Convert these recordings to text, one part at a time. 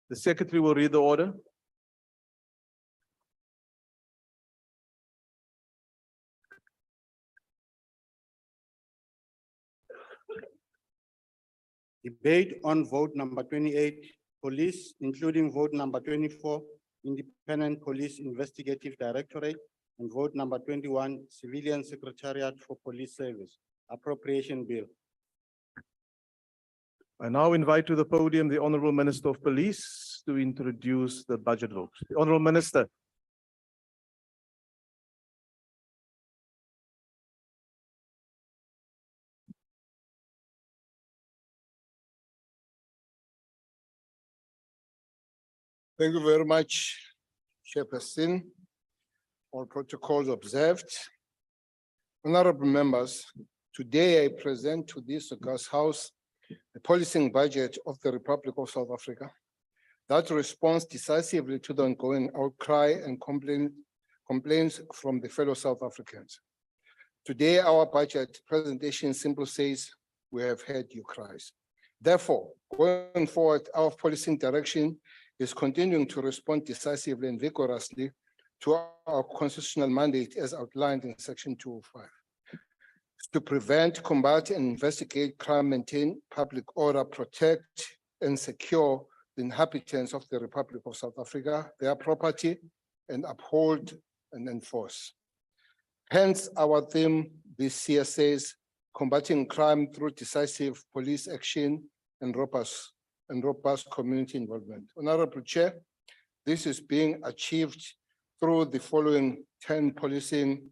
The secretary will read the order. Debate on vote number 28, police, including vote number 24, Independent Police Investigative Directorate, and vote number 21, Civilian Secretariat for Police Service, Appropriation Bill. I now invite to the podium the Honorable Minister of Police to introduce the budget vote. The Honorable Minister. Thank you very much, Chairperson. All protocols observed. Honorable members, today I present to this august House the policing budget of the Republic of South Africa that responds decisively to the ongoing outcry and complaints from the fellow South Africans. Today, our budget presentation simply says, we have heard your cries. Therefore, going forward, our policing direction is continuing to respond decisively and vigorously to our constitutional mandate as outlined in Section 205. To prevent, combat, and investigate crime, maintain public order, protect and secure the inhabitants of the Republic of South Africa, their property, and uphold and enforce. Hence, our theme this year says, combating crime through decisive police action and robust community involvement. Honorable Chair, this is being achieved through the following 10 policing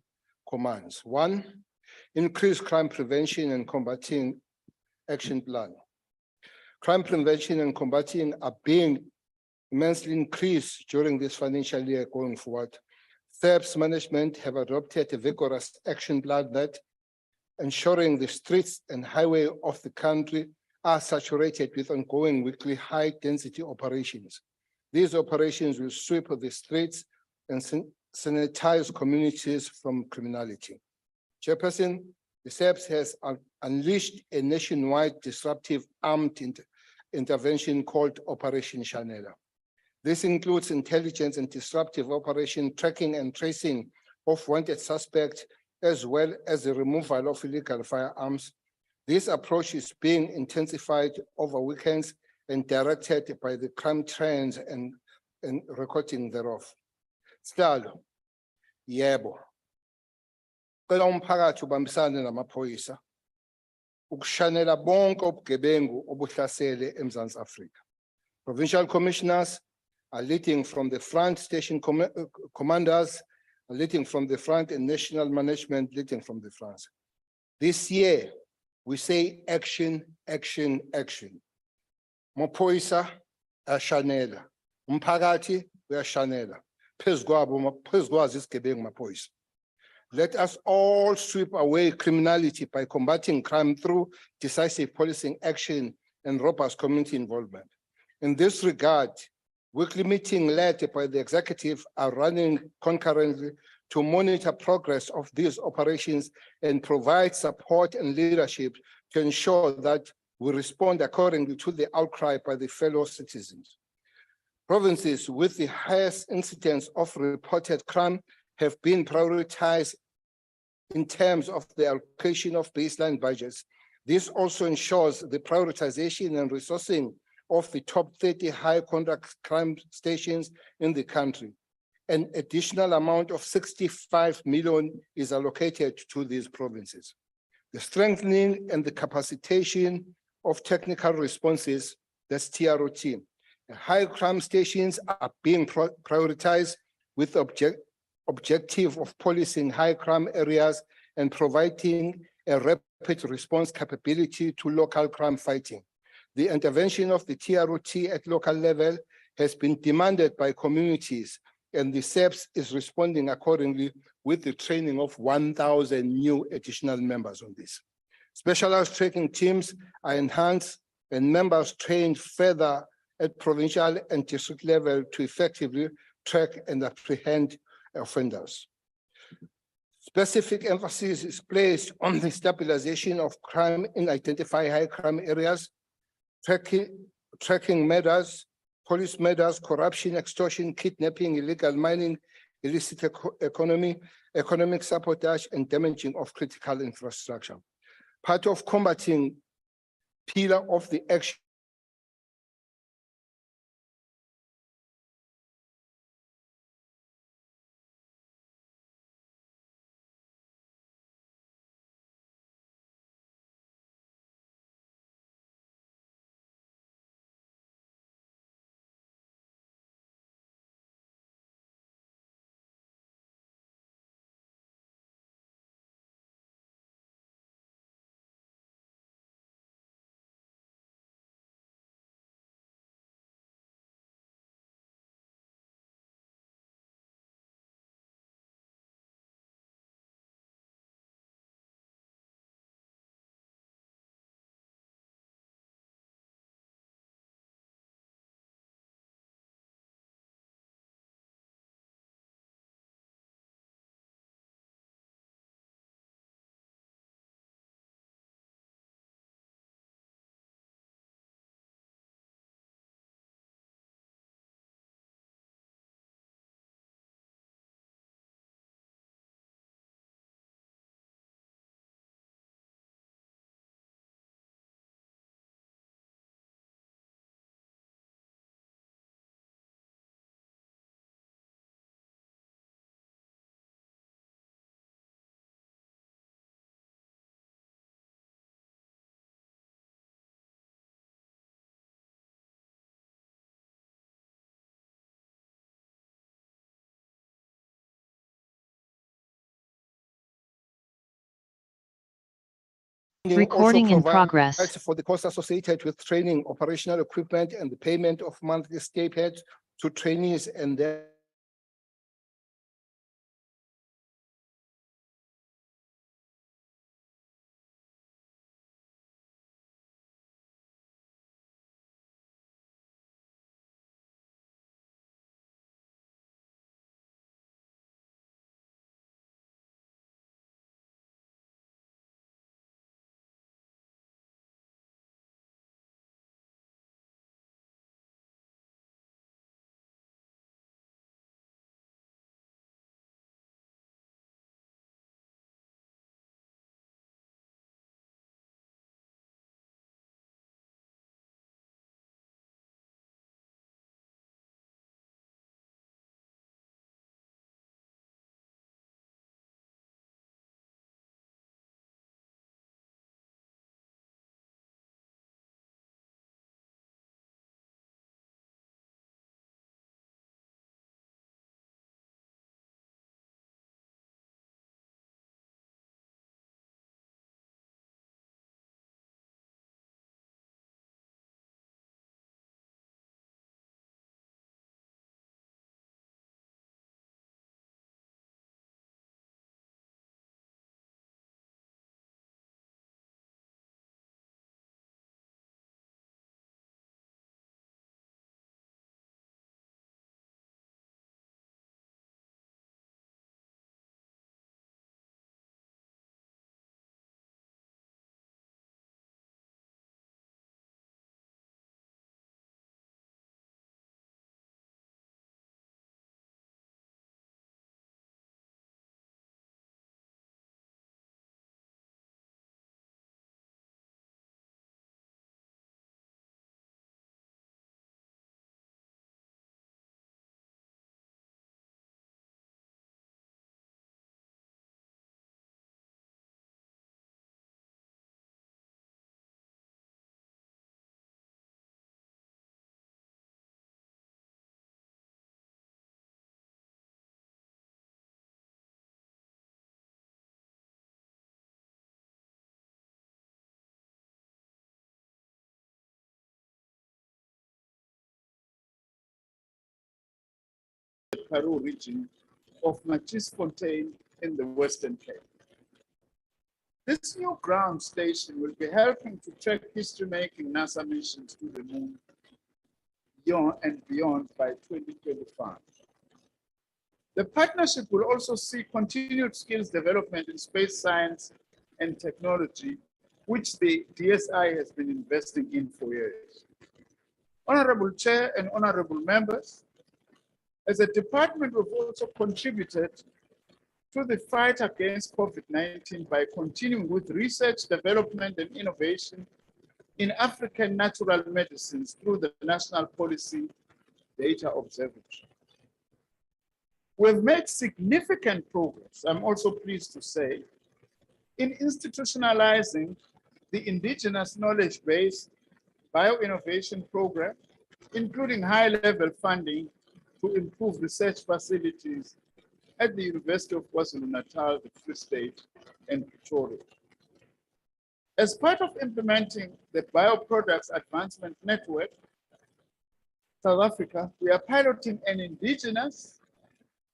commands. 1, increase crime prevention and combating action plan. Crime prevention and combating are being immensely increased during this financial year going forward. SAPS management have adopted a vigorous action plan that ensuring the streets and highway of the country are saturated with ongoing weekly high-density operations. These operations will sweep the streets and sanitize communities from criminality. Chairperson, the SAPS has unleashed a nationwide disruptive armed intervention called Operation Chanela. This includes intelligence and disruptive operation tracking and tracing of wanted suspects, as well as the removal of illegal firearms. This approach is being intensified over weekends and directed by the crime trends and recording thereof. Sihlalo, yebo. Cela umphakathi ubambisane namaphoyisa ukushanela bonke ubugebengu obuhlasele eMzansi Afrika. Provincial commissioners are leading from the front, station commanders are leading from the front, and national management leading from the front. This year, we say action, action, action. Maphoyisa ashanela, umphakathi uyashanela. Phezu kwazo isigebengu maphoyisa. Let us all sweep away criminality by combating crime through decisive policing action and robust community involvement. In this regard, weekly meetings led by the executive are running concurrently to monitor progress of these operations and provide support and leadership to ensure that we respond accordingly to the outcry by the fellow citizens. Provinces with the highest incidence of reported crime have been prioritized in terms of the allocation of baseline budgets. This also ensures the prioritization and resourcing of the top 30 high conduct crime stations in the country. An additional amount of 65 million is allocated to these provinces. The strengthening and the capacitation of technical responses, that's TROT. High crime stations are being prioritized with the objective of policing high crime areas and providing a rapid response capability to local crime fighting. The intervention of the TROT at local level has been demanded by communities, and the SAPS is responding accordingly with the training of 1,000 new additional members on this. Specialized tracking teams are enhanced and members trained further at provincial and district level to effectively track and apprehend offenders. Specific emphasis is placed on the stabilization of crime in identified high crime areas, tracking matters police matters, corruption, extortion, kidnapping, illegal mining, illicit economic sabotage, and damaging of critical infrastructure. Part of combating pillar of the action Recording in also provides progress. for the costs associated with training, operational equipment, and the payment of monthly stipends to trainees and their Karoo region of Machis-Fontaine in the Western Cape. This new ground station will be helping to track history-making NASA missions to the moon and beyond by 2025. The partnership will also see continued skills development in space science and technology, which the DSI has been investing in for years. Honorable Chair and honorable members, as a department, we've also contributed to the fight against COVID-19 by continuing with research, development, and innovation in African natural medicines through the National Policy Data Observatory. We've made significant progress, I'm also pleased to say, in institutionalizing the indigenous knowledge-based bioinnovation program, including high-level funding to improve research facilities at the University of KwaZulu-Natal, the Free State, and Pretoria. As part of implementing the Bioproducts Advancement Network, South Africa, we are piloting an indigenous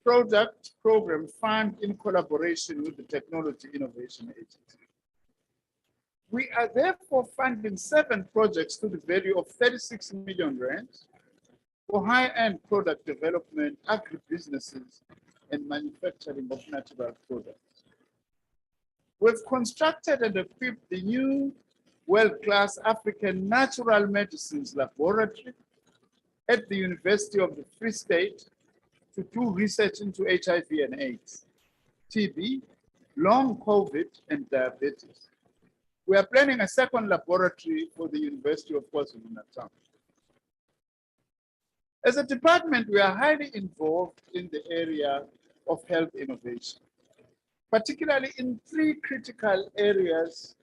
product program fund in collaboration with the Technology Innovation Agency. We are therefore funding 7 projects to the value of 36 million rand for high-end product development, agribusinesses, and manufacturing of natural products. We've constructed and equipped the new world-class African Natural Medicines Laboratory at the University of the Free State to do research into HIV and AIDS, TB, long COVID, and diabetes. We are planning a second laboratory for the University of KwaZulu-Natal. As a department, we are highly involved in the area of health innovation, particularly in 3 critical areas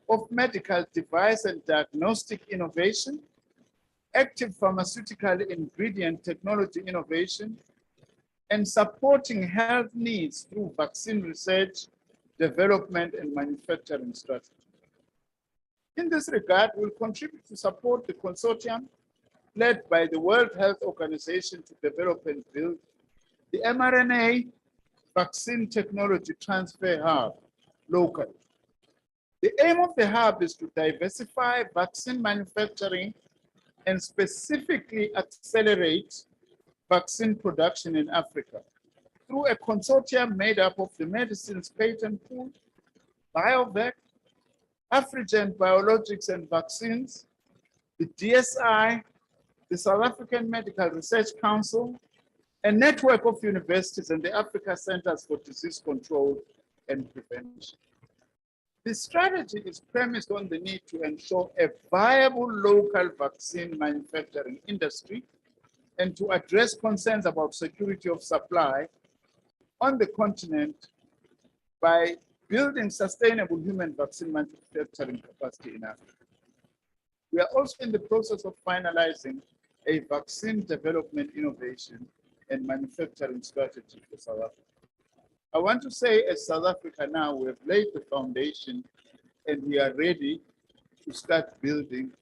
of medical device and diagnostic innovation, active pharmaceutical ingredient technology innovation, and supporting health needs through vaccine research, development, and manufacturing strategy. In this regard, we'll contribute to support the consortium led by the World Health Organization to develop and build the mRNA Vaccine Technology Transfer Hub locally. The aim of the hub is to diversify vaccine manufacturing and specifically accelerate vaccine production in Africa through a consortium made up of the Medicines Patent Pool, BioVac, Afrigen Biologics and Vaccines, the DSI, the South African Medical Research Council, a network of universities, and the Africa Centers for Disease Control and Prevention. The strategy is premised on the need to ensure a viable local vaccine manufacturing industry and to address concerns about security of supply on the continent by building sustainable human vaccine manufacturing capacity in Africa. We are also in the process of finalizing a vaccine development, innovation, and manufacturing strategy for South Africa. I want to say, as South Africa now, we have laid the foundation and we are ready to start building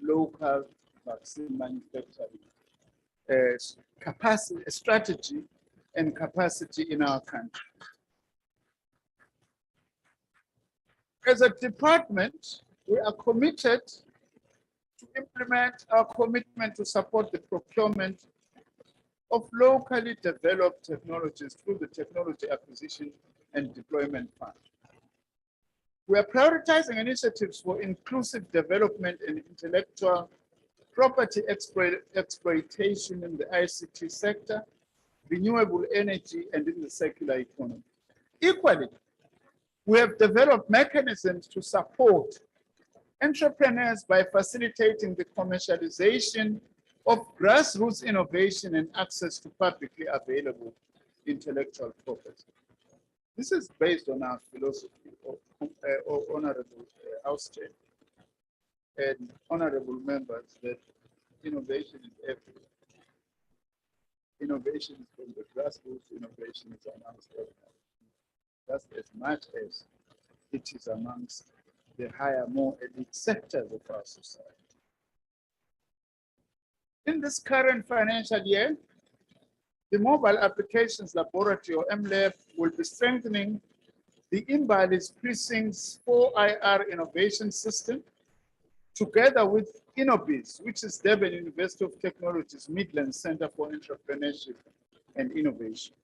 local vaccine manufacturing capacity, strategy, and capacity in our country. As a department, we are committed to implement our commitment to support the procurement of locally developed technologies through the Technology Acquisition and Deployment Fund. We are prioritizing initiatives for inclusive development and intellectual property exploitation in the ICT sector, renewable energy, and in the circular economy. Equally, we have developed mechanisms to support entrepreneurs by facilitating the commercialization of grassroots innovation and access to publicly available intellectual property. This is based on our philosophy of Honorable House Chair and honorable members that innovation is everywhere. Innovation is from the grassroots, innovation is amongst everyone. Just as much as it is amongst the higher, more elite sectors of our society. In this current financial year, the Mobile Applications Laboratory, or MLab, will be strengthening the Imbali's Precincts 4IR Innovation System, together with Innobiz, which is Durban University of Technology's Midlands Center for Entrepreneurship and Innovation.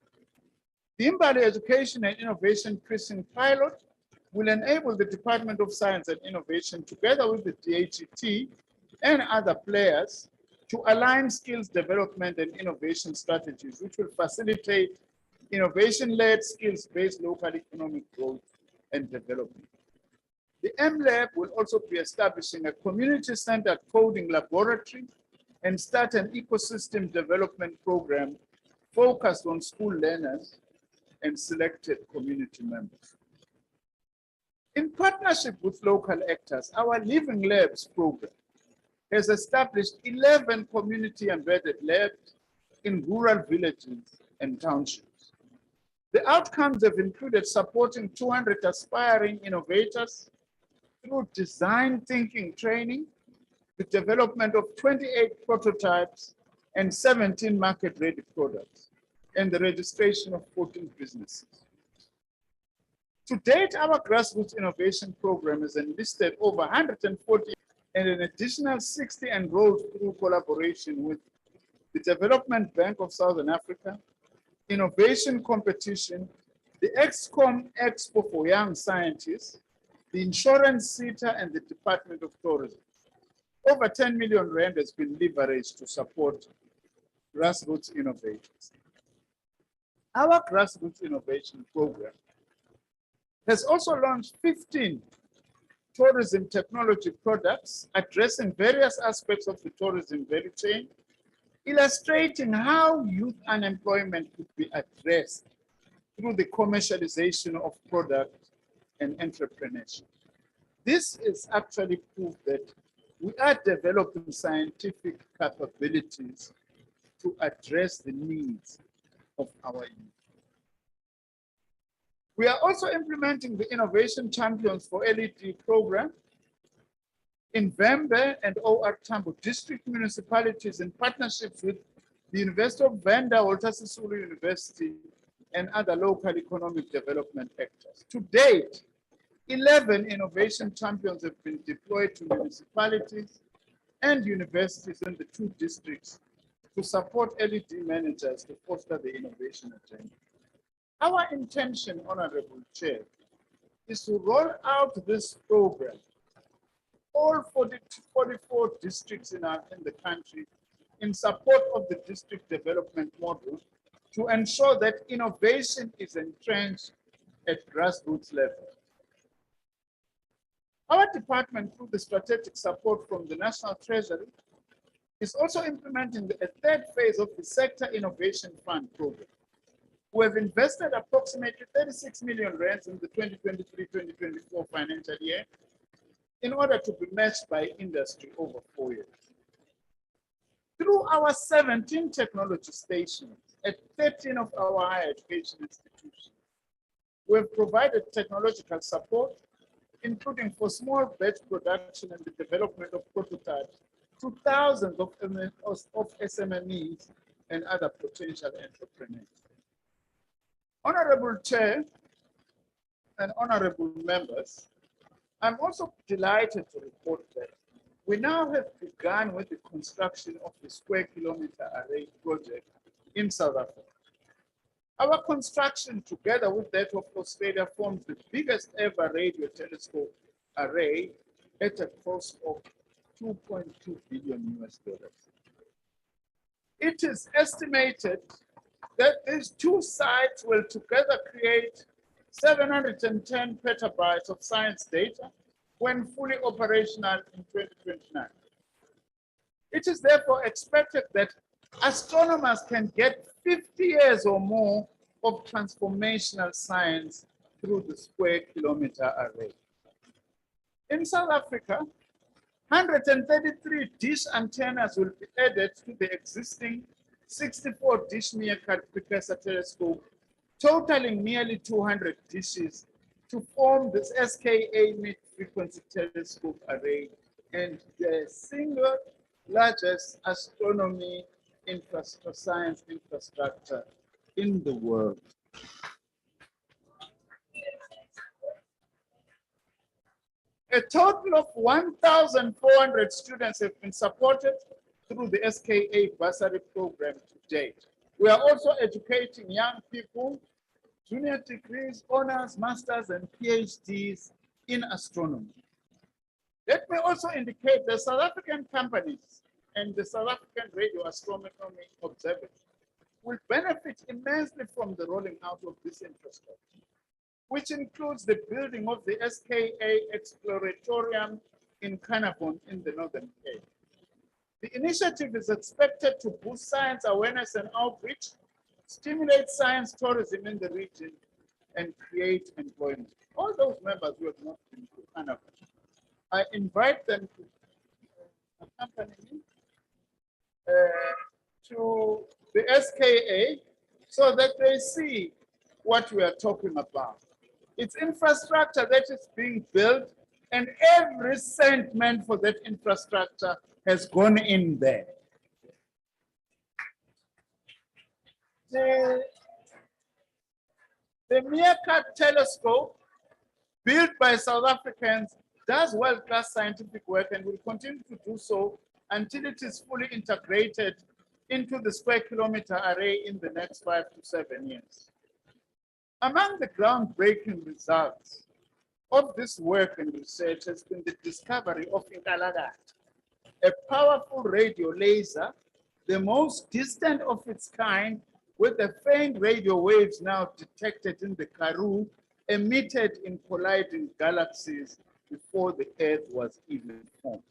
The Imbali Education and Innovation Precinct pilot will enable the Department of Science and Innovation, together with the GHC and other players, to align skills development and innovation strategies, which will facilitate innovation-led, skills-based local economic growth and development. The M-Lab will also be establishing a community-centered coding laboratory and start an ecosystem development program focused on school learners and selected community members. In partnership with local actors, our Living Labs program has established 11 community-embedded labs in rural villages and townships. The outcomes have included supporting 200 aspiring innovators through design thinking training, the development of 28 prototypes and 17 market-ready products, and the registration of 14 businesses. To date, our grassroots innovation program has enlisted over 140 and an additional 60 enrolled through collaboration with the Development Bank of Southern Africa, Innovation Competition, the XCOM Expo for Young Scientists, the Insurance SETA, and the Department of Tourism. Over 10 million rand has been leveraged to support grassroots innovators. Our grassroots innovation program has also launched 15 tourism technology products addressing various aspects of the tourism value chain, illustrating how youth unemployment could be addressed through the commercialization of products and entrepreneurship. This is actually proof that we are developing scientific capabilities to address the needs of our youth. We are also implementing the Innovation Champions for LED program in Vembe and OR Tambo district municipalities in partnerships with the University of Venda, Walter Sisulu University, and other local economic development actors. To date, 11 innovation champions have been deployed to municipalities and universities in the 2 districts to support LED managers to foster the innovation agenda. Our intention, Honorable Chair, is to roll out this program all 44 districts in the country in support of the district development model to ensure that innovation is entrenched at grassroots level. Our department, through the strategic support from the National Treasury, is also implementing a 3rd phase of the Sector Innovation Fund program. We have invested approximately 36 million rands in the 2023-2024 financial year in order to be matched by industry over 4 years. Through our 17 technology stations at 13 of our higher education institutions, we have provided technological support, including for small batch production and the development of prototypes to thousands of SMMEs and other potential entrepreneurs. Honorable Chair and honorable members, I'm also delighted to report that we now have begun with the construction of the Square Kilometer Array project in South Africa. Our construction, together with that of Australia, forms the biggest ever radio telescope array at a cost of $2.2 billion US. It is estimated that these 2 sites will together create 710 petabytes of science data when fully operational in 2029. It is therefore expected that astronomers can get 50 years or more of transformational science through the Square Kilometer Array. In South Africa, 133 dish antennas will be added to the existing 64 dish meerkat precursor telescope, totaling nearly 200 dishes to form this SKA mid-frequency telescope array and the single largest astronomy science infrastructure in the world. A total of 1,400 students have been supported through the SKA bursary program to date. We are also educating young people, junior degrees, honors, masters, and PhDs in astronomy. Let me also indicate that South African companies and the South African Radio Astronomy Observatory will benefit immensely from the rolling out of this infrastructure, which includes the building of the SKA Exploratorium in Carnarvon in the Northern Cape. The initiative is expected to boost science awareness and outreach, stimulate science tourism in the region, and create employment. All those members who have not been to Carnarvon, I invite them to accompany me to the SKA so that they see what we are talking about. It's infrastructure that is being built, and every cent meant for that infrastructure has gone in there. The Meerkat telescope, built by South Africans, does world-class scientific work and will continue to do so until it is fully integrated into the square kilometer array in the next 5 to 7 years. Among the groundbreaking results of this work and research has been the discovery of Inkalagata, a powerful radio laser, the most distant of its kind, with the faint radio waves now detected in the Karoo, emitted in colliding galaxies before the Earth was even formed.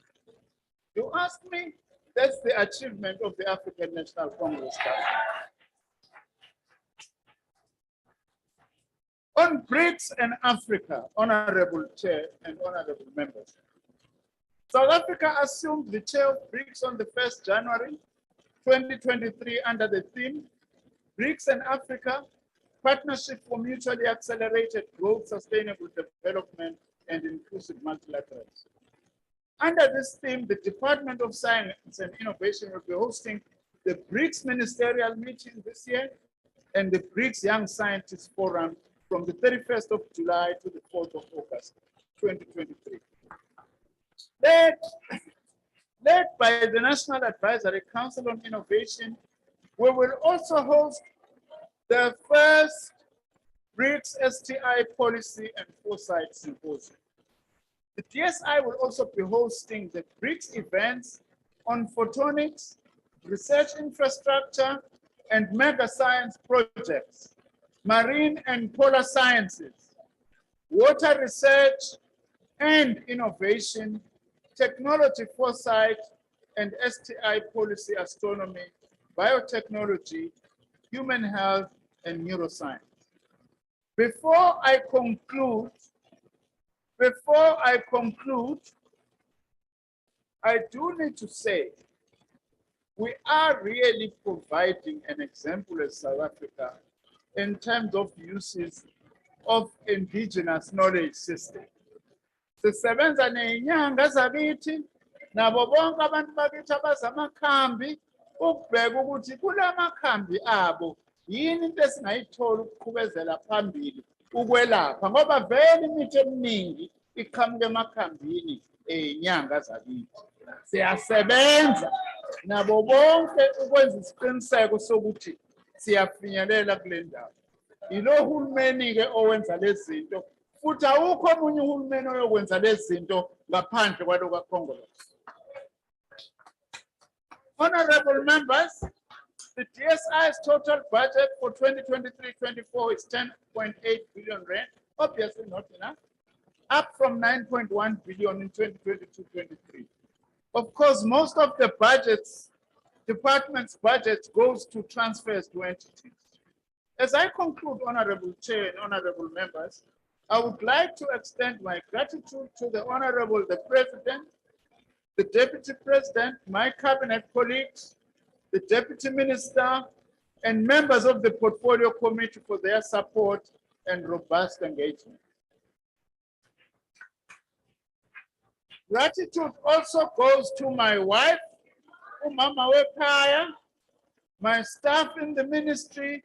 You ask me, that's the achievement of the African National Congress. On BRICS and Africa, Honorable Chair and Honorable Members, South Africa assumed the chair of BRICS on the 1st January 2023 under the theme BRICS and Africa, Partnership for Mutually Accelerated Growth, Sustainable Development, and Inclusive Multilateralism. Under this theme, the Department of Science and Innovation will be hosting the BRICS Ministerial Meeting this year and the BRICS Young Scientists Forum from the 31st of July to the 4th of August, 2023. Led by the National Advisory Council on Innovation, we will also host the first BRICS STI Policy and Foresight Symposium. The DSI will also be hosting the BRICS events on photonics, research infrastructure, and mega science projects, marine and polar sciences, water research and innovation, technology foresight, and STI policy astronomy, biotechnology, human health, and neuroscience. Before I conclude, I do need to say, we are really providing an example as South Africa in terms of uses of indigenous knowledge system. Sisebenza ney'nyanga zakithi nabo bonke abantu bakithi abazamakhambi ukubheka ukuthi kula makhambi abo yini into esingayithola ukuqhubezela phambili ukwelapha, ngoba vele imithi eminingi iqhamuka emakhambini ey'nyanga zakithi. Siyasebenza nabo bonke ukwenza isiqiniseko sokuthi siyafinyelela kule ndawo. Yilo hulumeni-ke owenza lezi zinto, futhi awukho omunye uhulumeni oyokwenza lezi zinto ngaphandle kwalo kaCongress. Honorable members, the DSI's total budget for 2023-24 is 10.8 billion rand, obviously not enough, up from 9.1 billion in 2022-23. Of course, most of the department's budget goes to transfers to entities. As I conclude, Honorable Chair and Honorable members, I would like to extend my gratitude to the President, the Deputy President, my cabinet colleagues, the Deputy Minister, and members of the Portfolio Committee for their support and robust engagement. Gratitude also goes to my wife, Umama Wekaya, my staff in the ministry,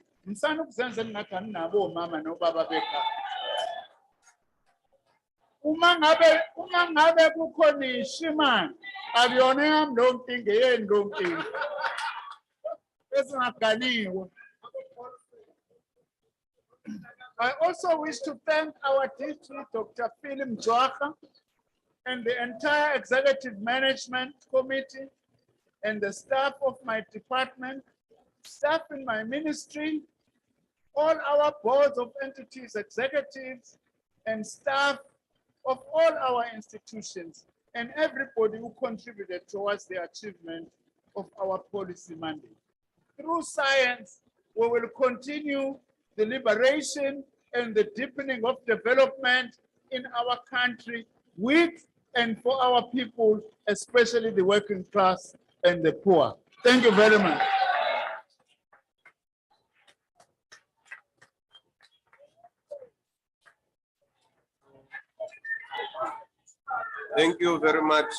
Uma ngabe kukhona ishimani akuyona yami lo nkinga yeni lo nkinga esingaganiwe. I also wish to thank our DG, Dr. Philip Mjwaka, and the entire Executive Management Committee and the staff of my department, staff in my ministry, all our boards of entities, executives, and staff of all our institutions, and everybody who contributed towards the achievement of our policy mandate. Through science, we will continue the liberation and the deepening of development in our country with and for our people, especially the working class and the poor. Thank you very much. Thank you very much.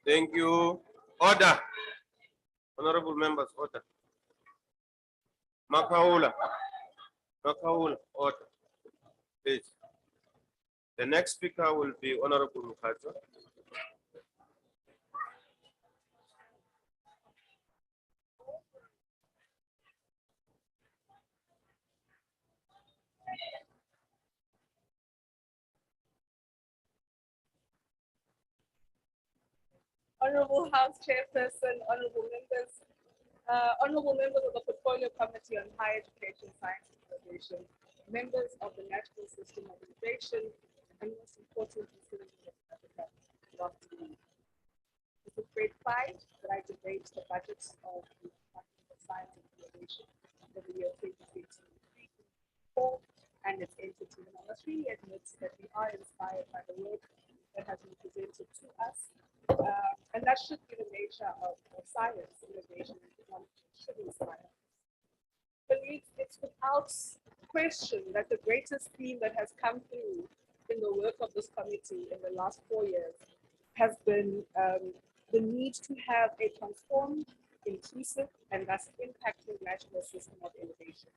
Thank you. Order. Honorable members, order. Makaula. Makaula, order. Please. The next speaker will be Honorable Mukhajo. Honorable House Chairperson, honorable members of the Portfolio Committee on Higher Education, Science and Innovation, members of the National System of Innovation, and most importantly, citizens of Africa. Good afternoon. It's a great pride that I debate the budgets of the Department of Science and Innovation for the year 2023-2024 and its entity. And I must really admit that we are inspired by the work that has been presented to us. And that should be the nature of science, innovation, and technology. Should inspire. But it's without question that the greatest theme that has come through in the work of this committee in the last 4 years has been the need to have a transformed, inclusive, and thus impactful national system of innovation.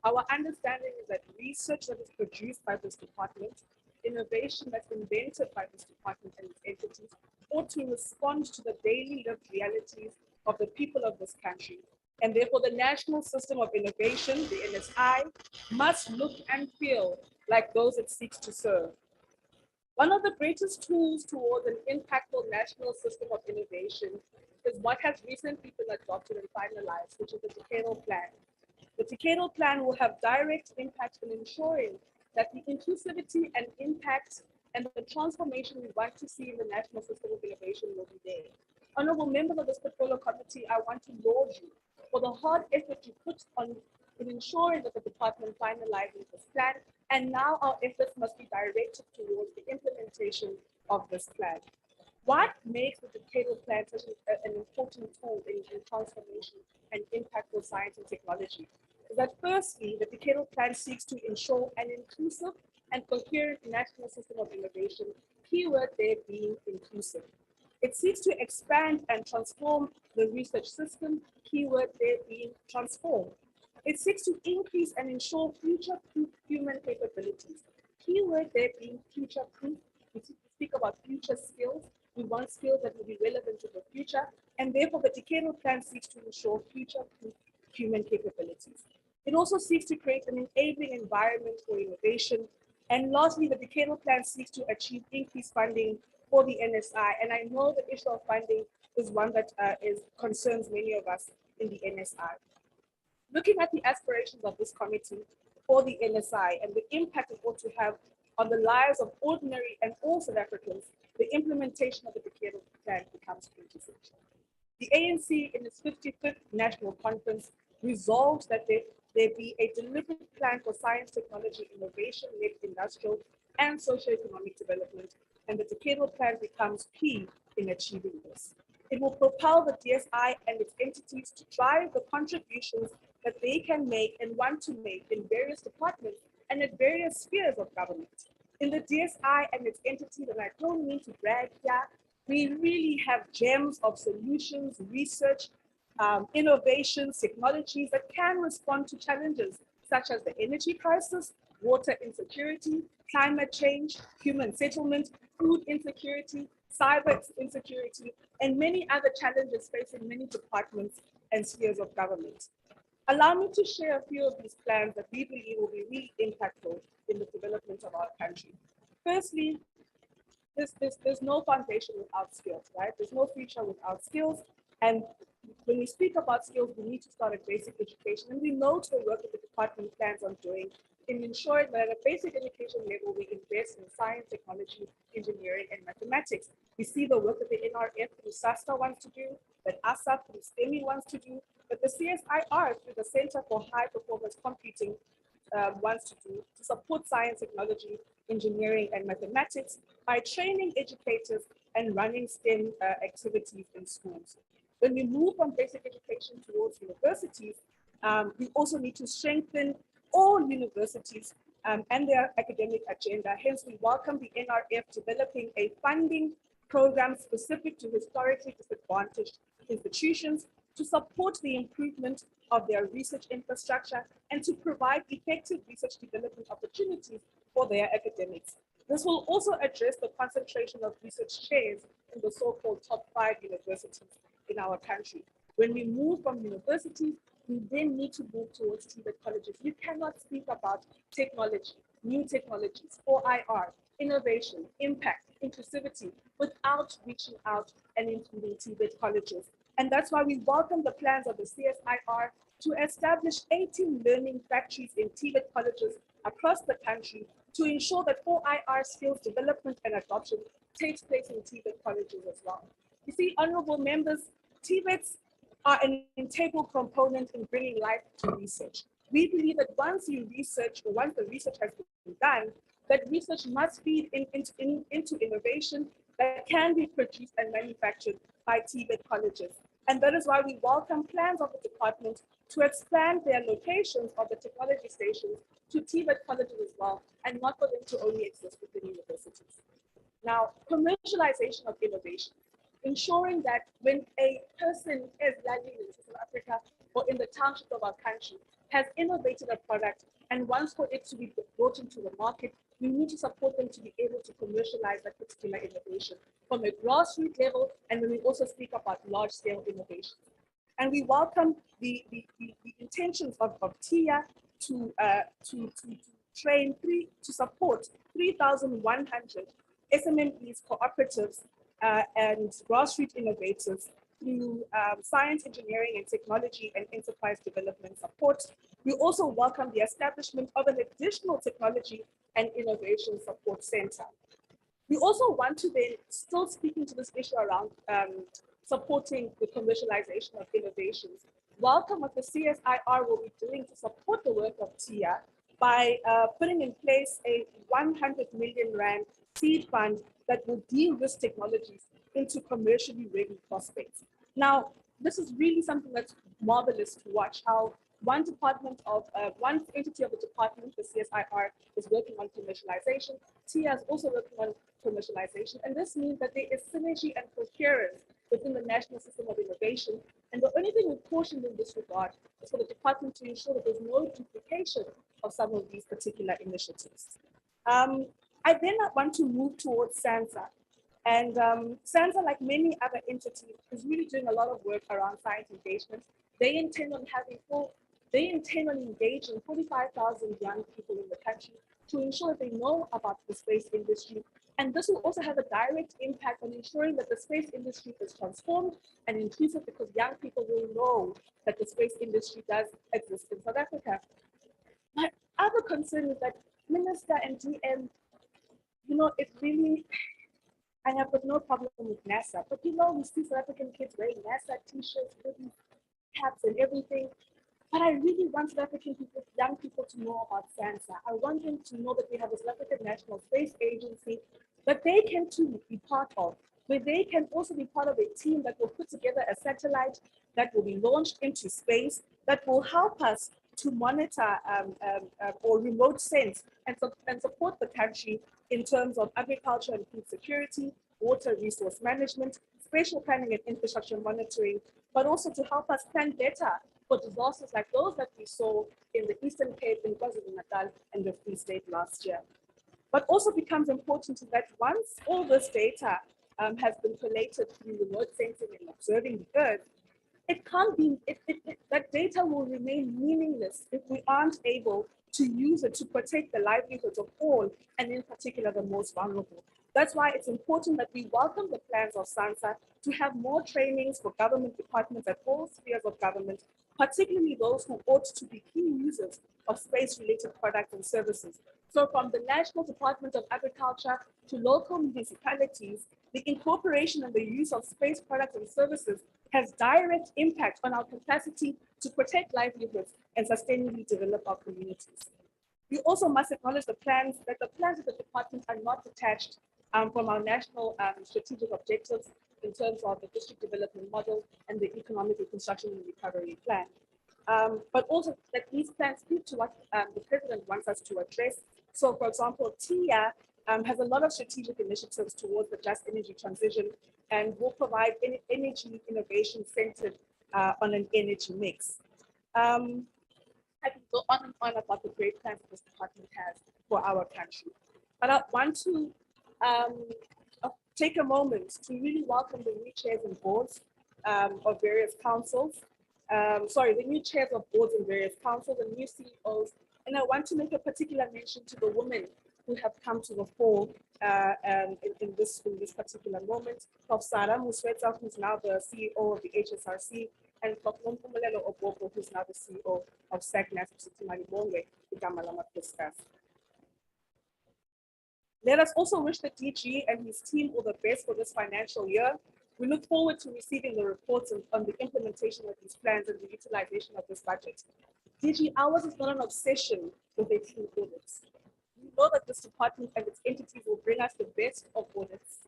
Our understanding is that research that is produced by this department, innovation that's invented by this department and its entities, ought to respond to the daily lived realities of the people of this country. And therefore, the National System of Innovation, the NSI, must look and feel like those it seeks to serve. One of the greatest tools towards an impactful national system of innovation is what has recently been adopted and finalized, which is the decadal plan. The decadal plan will have direct impact in ensuring that the inclusivity and impact and the transformation we want to see in the national system of innovation will be there. Honorable members of this portfolio committee, I want to laud you for the hard effort you put on in ensuring that the department finalizes this plan, and now our efforts must be directed towards the implementation of this plan. What makes the decadal plan such an important tool in transformation and impactful science and technology is that firstly, the decadal plan seeks to ensure an inclusive and coherent national system of innovation, keyword there being inclusive. It seeks to expand and transform the research system, keyword there being transform. It seeks to increase and ensure future-proof human capabilities, keyword there being future-proof. We speak about future skills. We want skills that will be relevant to the future, and therefore the decadal plan seeks to ensure future-proof human capabilities. It also seeks to create an enabling environment for innovation. And lastly, the decadal plan seeks to achieve increased funding for the NSI. And I know the issue of funding is one that concerns many of us in the NSI. Looking at the aspirations of this committee for the NSI and the impact it ought to have on the lives of ordinary and all South Africans, the implementation of the decadal plan becomes quintessential. The ANC in its 55th National Conference resolved that there be a deliberate plan for science, technology, innovation-led industrial and socio-economic development, and the decadal plan becomes key in achieving this. It will propel the DSI and its entities to drive the contributions that they can make and want to make in various departments and at various spheres of government. In the DSI and its entities, and I don't mean to brag here, we really have gems of solutions, research, innovations, technologies that can respond to challenges such as the energy crisis, water insecurity, climate change, human settlement, food insecurity, cyber insecurity, and many other challenges facing many departments and spheres of government. Allow me to share a few of these plans that we believe will be really impactful in the development of our country. Firstly, there's no foundation without skills, right? There's no future without skills. And when we speak about skills, we need to start at basic education. And we know the work that the department plans on doing in ensuring that at a basic education level, we invest in science, technology, engineering, and mathematics. We see the work that the NRF through SASTA wants to do, that ASAP through STEMI wants to do, that the CSIR through the Center for High Performance Computing wants to do to support science, technology, engineering, and mathematics by training educators and running STEM activities in schools. When we move from basic education towards universities, we also need to strengthen all universities and their academic agenda. Hence, we welcome the NRF developing a funding program specific to historically disadvantaged institutions to support the improvement of their research infrastructure and to provide effective research development opportunities for their academics. This will also address the concentration of research chairs in the so-called top 5 universities in our country. When we move from universities, we then need to move towards TVET colleges. You cannot speak about technology, new technologies, OIR, innovation, impact, inclusivity, without reaching out and including TVET colleges. And that's why we welcome the plans of the CSIR to establish 18 learning factories in TVET colleges across the country to ensure that OIR skills development and adoption takes place in TVET colleges as well. You see, honorable members, TVETs are an integral component in bringing life to research. We believe that once you research, or once the research has been done, that research must feed into innovation that can be produced and manufactured by TVET colleges. And that is why we welcome plans of the department to expand their locations of the technology stations to TVET colleges as well, and not for them to only exist within universities. Now, commercialization of innovation, ensuring that when a person is landing in South Africa or in the townships of our country has innovated a product and wants for it to be brought into the market, we need to support them to be able to commercialize that particular innovation from a grassroots level, and then we also speak about large-scale innovation. And we welcome the intentions of TIA to support 3,100 SMMEs, cooperatives, and grassroots innovators through science, engineering, and technology and enterprise development support. We also welcome the establishment of an additional technology and innovation support center. We also want to then, still speaking to this issue around supporting the commercialization of innovations, welcome what the CSIR will be doing to support the work of TIA by putting in place a 100 million rand seed fund that will de-risk technologies into commercially ready prospects. Now, this is really something that's marvelous to watch, how one entity of the department, the CSIR, is working on commercialization. TIA is also working on commercialization. And this means that there is synergy and coherence within the National System of Innovation. And the only thing we caution in this regard is for the department to ensure that there's no duplication of some of these particular initiatives. I then want to move towards SANSA. And SANSA, like many other entities, is really doing a lot of work around science engagement. They intend on engaging 45,000 young people in the country to ensure that they know about the space industry. And this will also have a direct impact on ensuring that the space industry is transformed and inclusive, because young people will know that the space industry does exist in South Africa. My other concern is that Minister and DM, it really, I have got no problem with NASA, but we see South African kids wearing NASA t-shirts, hoodies, caps and everything. But I really want South African people, young people, to know about SANSA. I want them to know that we have a South African National Space Agency that they can too be part of, where they can also be part of a team that will put together a satellite that will be launched into space, that will help us to monitor or remote sense and support the country in terms of agriculture and food security, water resource management, spatial planning and infrastructure monitoring, but also to help us plan better for disasters like those that we saw in the Eastern Cape, in KwaZulu-Natal and the Free State last year. But also becomes important is that once all this data has been collated through remote sensing and observing the Earth, it can't be, that data will remain meaningless if we aren't able to use it to protect the livelihoods of all, and in particular the most vulnerable. That's why it's important that we welcome the plans of SANSA to have more trainings for government departments at all spheres of government, particularly those who ought to be key users of space-related products and services. So from the National Department of Agriculture to local municipalities, the incorporation and the use of space products and services has direct impact on our capacity to protect livelihoods and sustainably develop our communities. We also must acknowledge the plans of the department are not detached from our national strategic objectives in terms of the district development model and the economic reconstruction and recovery plan. But also that these plans speak to what the president wants us to address. So for example, TIA has a lot of strategic initiatives towards the just energy transition and will provide energy innovation centered on an energy mix. I can go on and on about the great plans that this department has for our country. But I want to take a moment to really welcome the new chairs and boards of various councils. The new chairs of boards in various councils and new CEOs. And I want to make a particular mention to the women who have come to the fore in this particular moment. Prof. Sarah Musweta, who's now the CEO of the HSRC, and Prof. Nompumelelo Obobo, who's now the CEO of SACNAS. Let us also wish the DG and his team all the best for this financial year. We look forward to receiving the reports on the implementation of these plans and the utilization of this budget. DG, ours is not an obsession with a clean audits. We know that this department and its entities will bring us the best of audits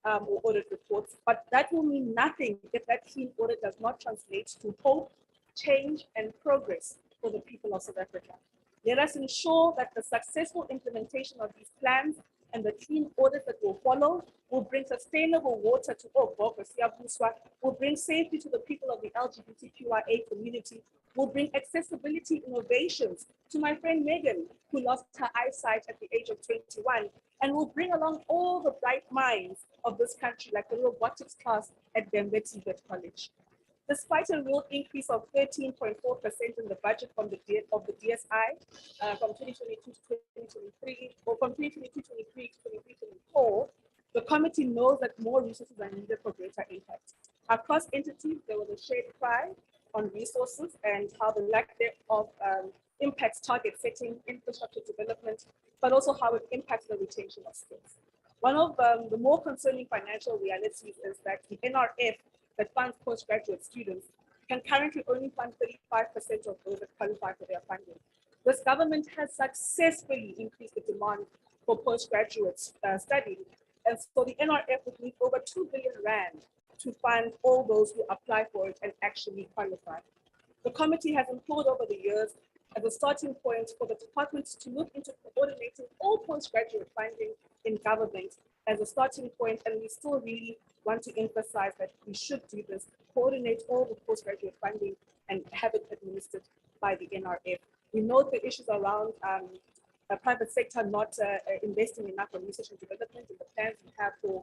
or audit reports, but that will mean nothing if that clean audit does not translate to hope, change, and progress for the people of South Africa. Let us ensure that the successful implementation of these plans and the clean audit that will follow will bring sustainable water to will bring safety to the people of the LGBTQIA community, will bring accessibility innovations to my friend Megan, who lost her eyesight at the age of 21, and will bring along all the bright minds of this country, like the robotics class at Bembeti College. Despite a real increase of 13.4% in the budget from the DSI from 2022 to 2023, or from 2022-23 to 2023-24, the committee knows that more resources are needed for greater impact. Across entities, there was a shared cry on resources and how the lack thereof impacts target setting, infrastructure development, but also how it impacts the retention of skills. One of the more concerning financial realities is that the NRF that funds postgraduate students can currently only fund 35% of those that qualify for their funding. This government has successfully increased the demand for postgraduate study, and so the NRF would need over 2 billion rand to fund all those who apply for it and actually qualify. The committee has implored over the years as a starting point for the department to look into coordinating all postgraduate funding in government as a starting point, and we still really want to emphasize that we should do this, coordinate all the postgraduate funding and have it administered by the NRF. We know the issues around the private sector not investing enough in research and development and the plans we have for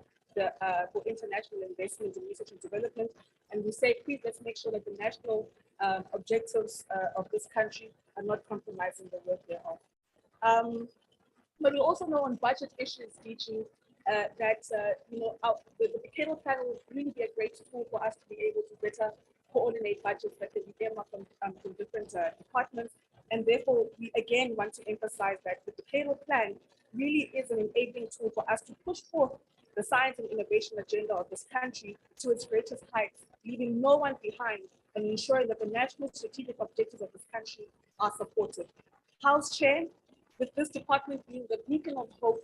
international investment in research and development. And we say, please, let's make sure that the national objectives of this country are not compromising the work thereof. But we also know on budget issues, DG, that the decadal plan will really be a great tool for us to be able to better coordinate budgets that can be earmarked from different departments. And therefore, we again want to emphasize that the decadal plan really is an enabling tool for us to push forth the science and innovation agenda of this country to its greatest heights, leaving no one behind and ensuring that the national strategic objectives of this country are supported. House Chair, with this department being the beacon of hope,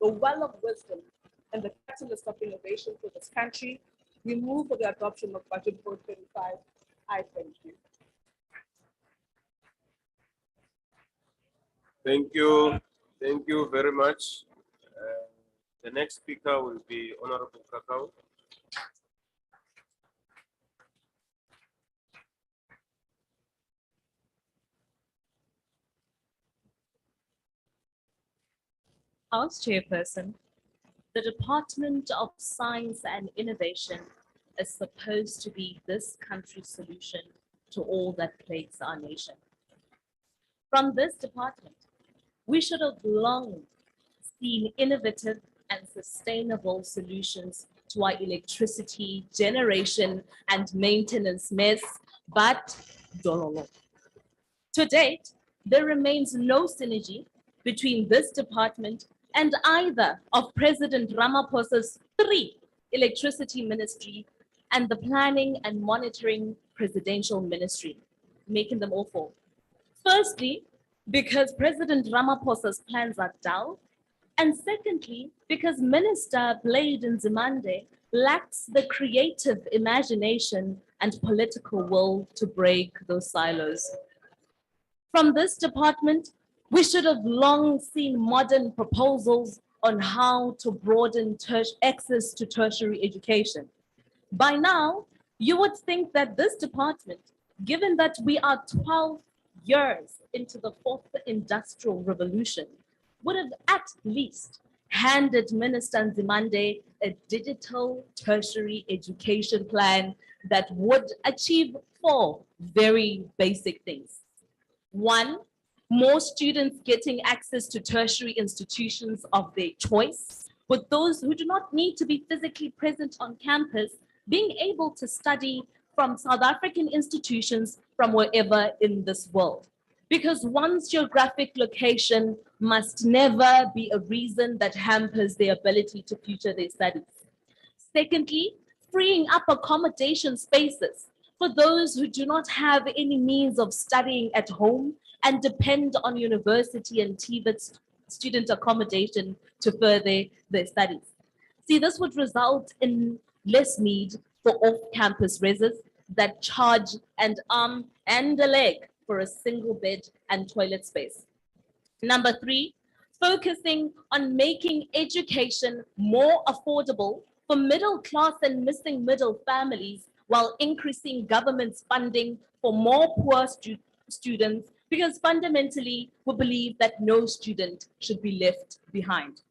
the well of wisdom, and the catalyst of innovation for this country, we move for the adoption of Budget Board 35. I thank you. Thank you. Thank you very much. The next speaker will be Honorable Kakao. House Chairperson, the Department of Science and Innovation is supposed to be this country's solution to all that plagues our nation. From this department, we should have long seen innovative and and sustainable solutions to our electricity generation and maintenance mess, but dololo. To date, there remains no synergy between this department and either of President Ramaphosa's 3 electricity ministry and the planning and monitoring presidential ministry, making them all 4. Firstly, because President Ramaphosa's plans are dull, and secondly, because Minister Blade Nzimande lacks the creative imagination and political will to break those silos. From this department, we should have long seen modern proposals on how to broaden access to tertiary education. By now, you would think that this department, given that we are 12 years into the 4th industrial revolution, would have at least handed Minister Nzimande a digital tertiary education plan that would achieve 4 very basic things. 1, more students getting access to tertiary institutions of their choice, with those who do not need to be physically present on campus being able to study from South African institutions from wherever in this world. Because one's geographic location must never be a reason that hampers their ability to future their studies. Secondly, freeing up accommodation spaces for those who do not have any means of studying at home and depend on university and TVET student accommodation to further their studies. See, this would result in less need for off-campus residents that charge an arm and a leg for a single bed and toilet space. Number 3, focusing on making education more affordable for middle class and missing middle families while increasing government's funding for more poor students, because fundamentally we believe that no student should be left behind.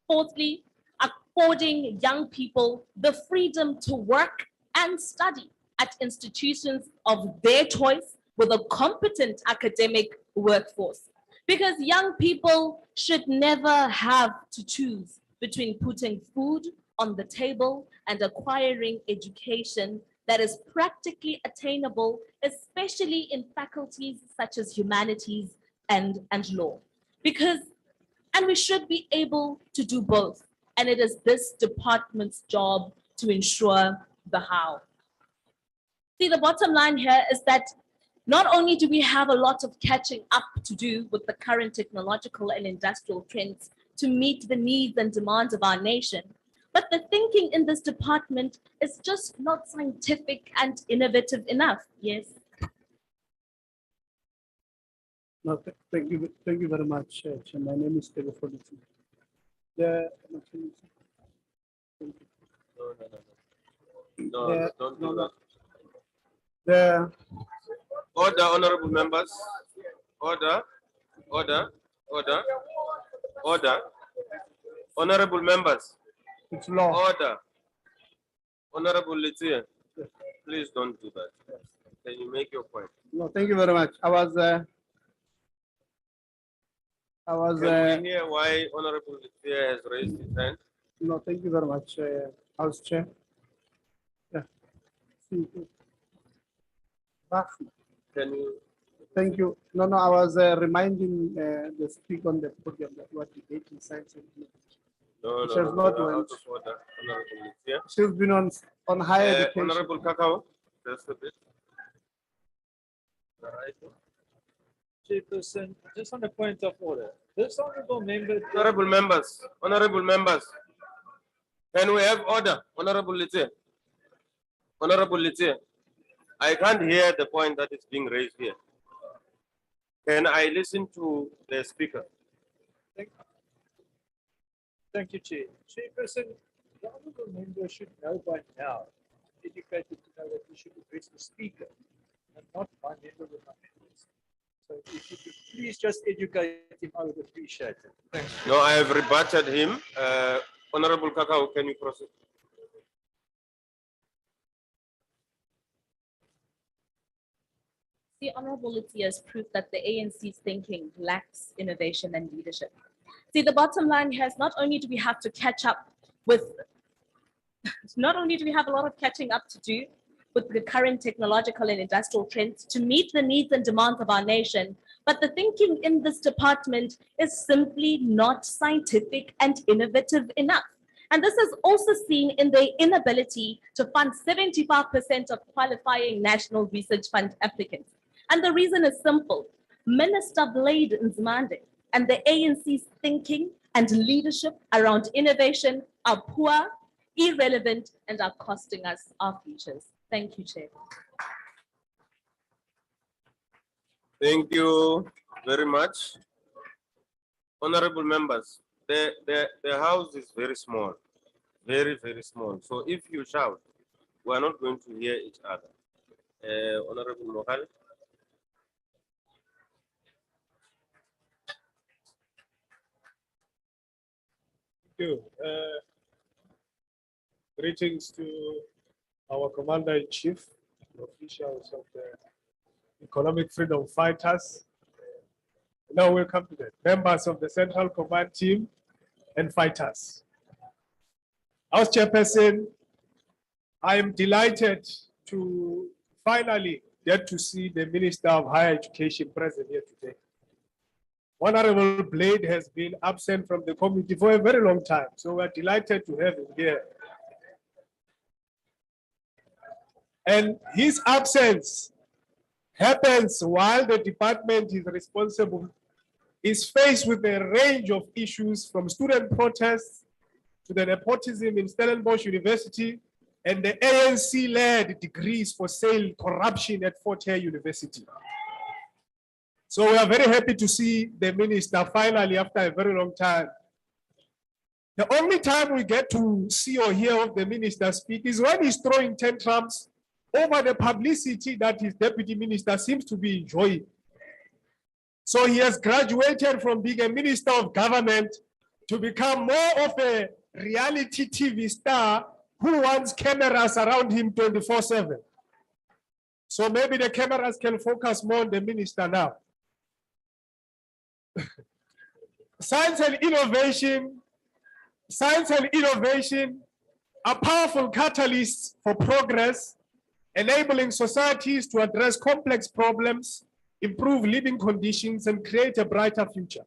Fourthly, affording young people the freedom to work and study at institutions of their choice with a competent academic workforce. Because young people should never have to choose between putting food on the table and acquiring education that is practically attainable, especially in faculties such as humanities and law. And we should be able to do both. And it is this department's job to ensure the how. See, the bottom line here is that not only do we have a lot of catching up to do with the current technological and industrial trends to meet the needs and demands of our nation, but the thinking in this department is just not scientific and innovative enough. Yes. No, thank you very much, Chair. My name is Tego Foditi. The No, don't do that. the Order, honorable members. Order, order, order, order. Honorable members, it's law. order. Honorable Litia, please don't do that. Can you make your point? No, thank you very much. I was Can we hear why Honorable Litia has raised his hand? no, thank you very much, House Chair. Yeah. Can you? Thank you. No, I was reminding the speaker on the podium that what debating science and technology. No, She has not out went. of order, Honorable Litia. She's been on higher education. Honorable Kakao, just a bit. All right. Chairperson, just on a point of order, this honorable member. Honorable members, can we have order? Honorable Litia. Honorable Litia, I can't hear the point that is being raised here. Can I listen to the speaker? Thank you, Chair. Chairperson, the honorable member should know by now, educated to know that we should address the speaker and not my member with my members. So if you could please just educate him, I would appreciate it. Thanks. No, I have rebutted him. Honorable Kakao, can you proceed? The honorability is proof that the ANC's thinking lacks innovation and leadership. See, the bottom line here is not only do we have to catch up with, not only do we have a lot of catching up to do with the current technological and industrial trends to meet the needs and demands of our nation, but the thinking in this department is simply not scientific and innovative enough. And this is also seen in their inability to fund 75% of qualifying National Research Fund applicants. And the reason is simple. Minister Blade Nzimande and the ANC's thinking and leadership around innovation are poor, irrelevant, and are costing us our futures. Thank you, Chair. Thank you very much. Honorable members, the house is very small, very, very small. So if you shout, we are not going to hear each other. Honorable Mohal. Thank you. Greetings to our Commander-in-Chief, the officials of the Economic Freedom Fighters. Now welcome to the members of the Central Command team and fighters. As Chairperson, I am delighted to finally get to see the Minister of Higher Education present here today. Honorable Blade has been absent from the committee for a very long time, so we're delighted to have him here. And his absence happens while the department is faced with a range of issues from student protests to the nepotism in Stellenbosch University and the ANC-led degrees for sale corruption at Fort Hare University. So we are very happy to see the minister finally after a very long time. The only time we get to see or hear of the minister speak is when he's throwing tantrums over the publicity that his deputy minister seems to be enjoying. So he has graduated from being a minister of government to become more of a reality TV star who wants cameras around him 24/7. So maybe the cameras can focus more on the minister now. Science and innovation are powerful catalysts for progress, enabling societies to address complex problems, improve living conditions, and create a brighter future.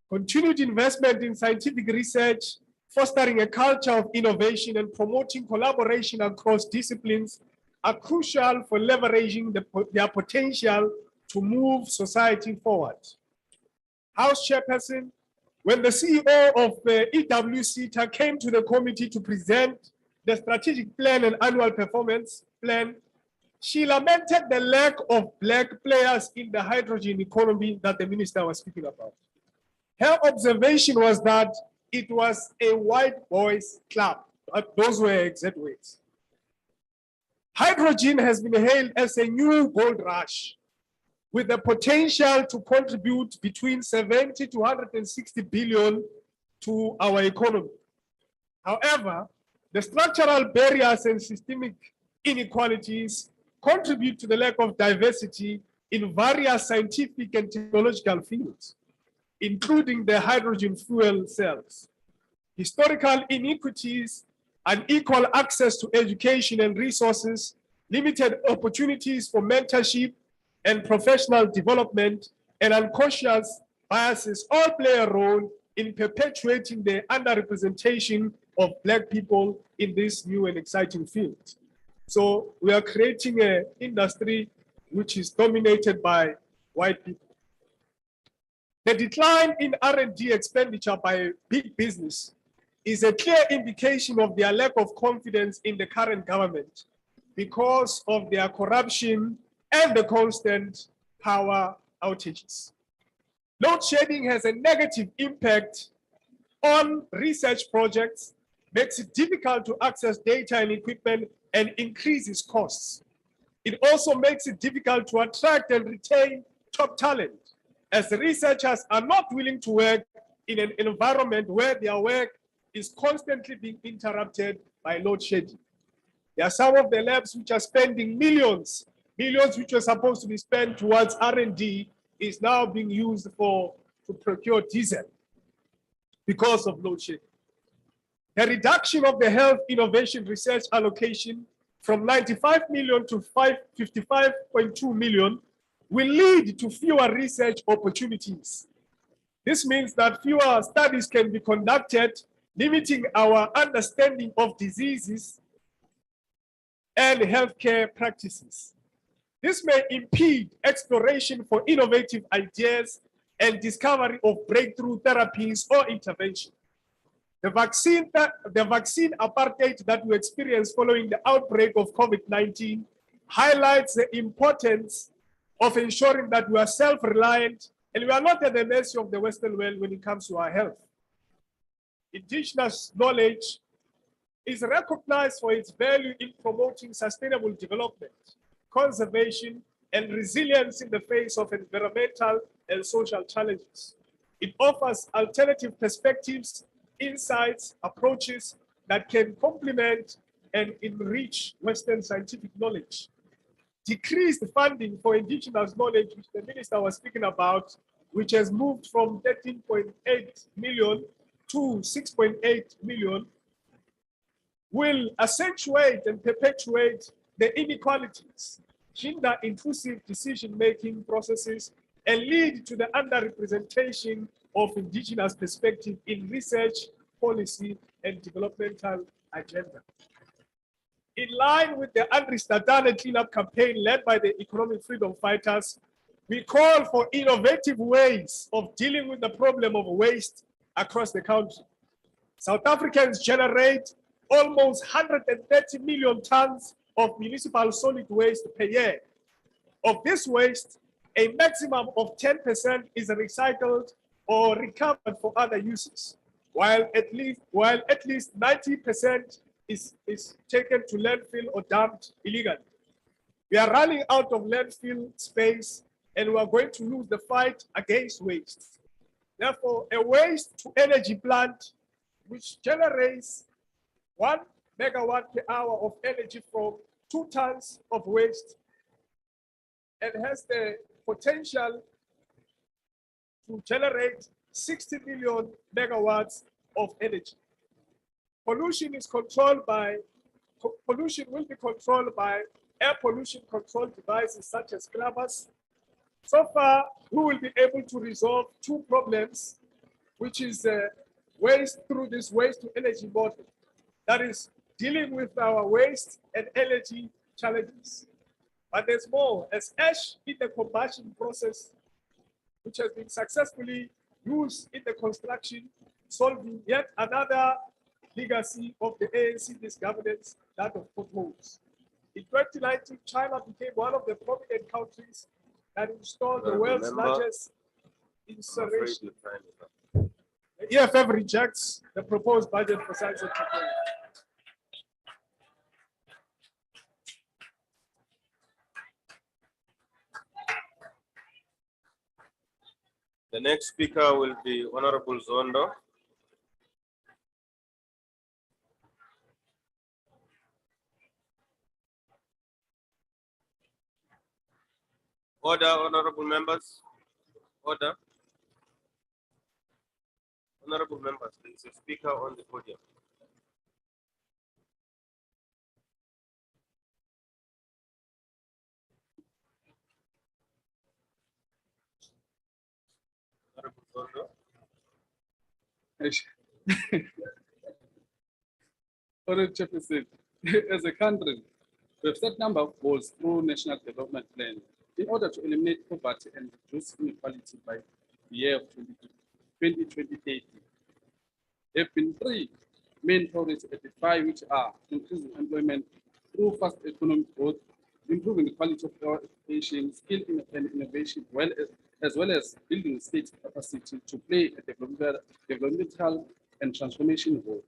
Continued investment in scientific research, fostering a culture of innovation, and promoting collaboration across disciplines are crucial for leveraging their potential to move society forward. House Chairperson, when the CEO of EWCTA came to the committee to present the strategic plan and annual performance plan, she lamented the lack of Black players in the hydrogen economy that the minister was speaking about. Her observation was that it was a white boys club. Those were her exact words. Hydrogen has been hailed as a new gold rush, with the potential to contribute between 70 to 160 billion to our economy. However, the structural barriers and systemic inequalities contribute to the lack of diversity in various scientific and technological fields, including the hydrogen fuel cells. Historical inequities, unequal access to education and resources, limited opportunities for mentorship and professional development, and unconscious biases all play a role in perpetuating the underrepresentation of Black people in this new and exciting field. So we are creating an industry which is dominated by white people. The decline in R&D expenditure by big business is a clear indication of their lack of confidence in the current government because of their corruption and the constant power outages. Load shedding has a negative impact on research projects, makes it difficult to access data and equipment, and increases costs. It also makes it difficult to attract and retain top talent, as the researchers are not willing to work in an environment where their work is constantly being interrupted by load shedding. There are some of the labs which are spending millions which were supposed to be spent towards R&D is now being used to procure diesel. because of load shedding. The reduction of the health innovation research allocation from 95 million to 55.2 million will lead to fewer research opportunities. This means that fewer studies can be conducted, limiting our understanding of diseases and healthcare practices. This may impede exploration for innovative ideas and discovery of breakthrough therapies or intervention. The vaccine apartheid that we experienced following the outbreak of COVID-19 highlights the importance of ensuring that we are self-reliant and we are not at the mercy of the Western world when it comes to our health. Indigenous knowledge is recognized for its value in promoting sustainable development, conservation, and resilience in the face of environmental and social challenges. It offers alternative perspectives, insights, approaches that can complement and enrich Western scientific knowledge. Decreased funding for indigenous knowledge, which the minister was speaking about, which has moved from 13.8 million to 6.8 million, will accentuate and perpetuate the inequalities, hinder inclusive decision-making processes, and lead to the underrepresentation of indigenous perspective in research, policy, and developmental agenda. In line with the Andri cleanup campaign led by the economic freedom fighters, we call for innovative ways of dealing with the problem of waste across the country. South Africans generate almost 130 million tons of municipal solid waste per year. Of this waste, a maximum of 10% is recycled or recovered for other uses, while at least 90% is taken to landfill or dumped illegally. We are running out of landfill space and we are going to lose the fight against waste. Therefore, a waste to energy plant which generates 1 megawatt per hour of energy from 2 tons of waste and has the potential to generate 60 million megawatts of energy. Pollution will be controlled by air pollution control devices such as scrubbers. So far, we will be able to resolve 2 problems, which is waste through this waste to energy model. That is dealing with our waste and energy challenges. But there's more, as ash in the combustion process, which has been successfully used in the construction, solving yet another legacy of the ANC misgovernance, that of potholes. In 2019, China became one of the prominent countries that installed the world's largest incineration. The EFF rejects the proposed budget for science and technology. The next speaker will be Honorable Zondo. Order, honorable members. Order. Honorable members, there is a speaker on the podium. Honorable Zondo. Honorable Chairperson, as a country, we have set number of goals through National Development Plan in order to eliminate poverty and reduce inequality by the year of 2030. There have been 3 main priorities identified, which are increasing employment through fast economic growth, improving the quality of our education, skill and innovation, as well as building state capacity to play a developmental and transformation role.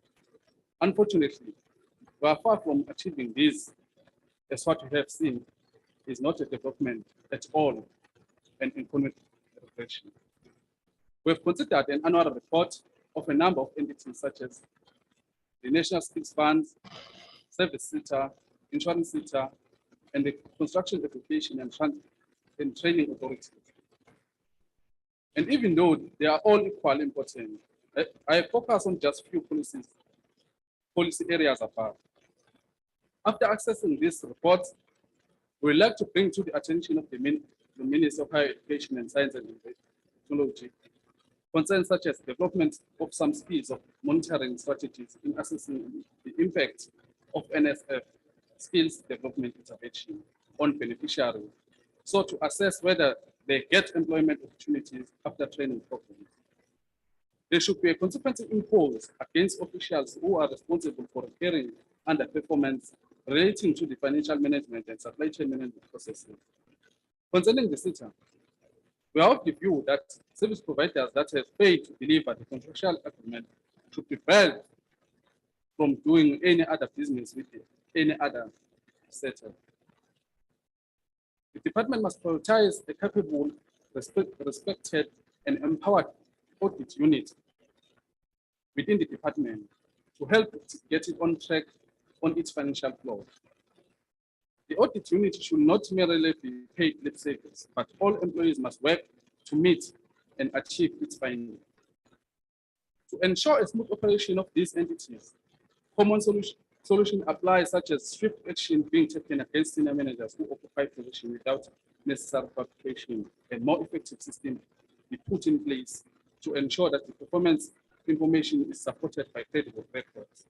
Unfortunately, we are far from achieving this, as what we have seen is not a development at all, an economic regression. We have considered an annual report of a number of entities such as the National Skills Funds, Service Sector, Insurance Sector, and the Construction Education and Training Authority. And even though they are all equally important, I focus on just few policy areas above. After accessing this report, we would like to bring to the attention of the Minister of Higher Education and Science and Technology concerns such as development of some skills of monitoring strategies in assessing the impact of NSF skills development intervention on beneficiaries, so to assess whether they get employment opportunities after training programs. There should be a consequence imposed against officials who are responsible for repairing underperformance relating to the financial management and supply chain management processes. Concerning the sector, we are of the view that service providers that have failed to deliver the contractual agreement should be barred from doing any other business with any other sector. The department must prioritize a capable, respected, and empowered audit unit within the department to help get it on track on its financial flow. The audit unit should not merely be paid lip service, but all employees must work to meet and achieve its findings. To ensure a smooth operation of these entities, common solution applies, such as swift action being taken against senior managers who occupy positions without necessary qualification, and more effective system be put in place to ensure that the performance information is supported by credible records.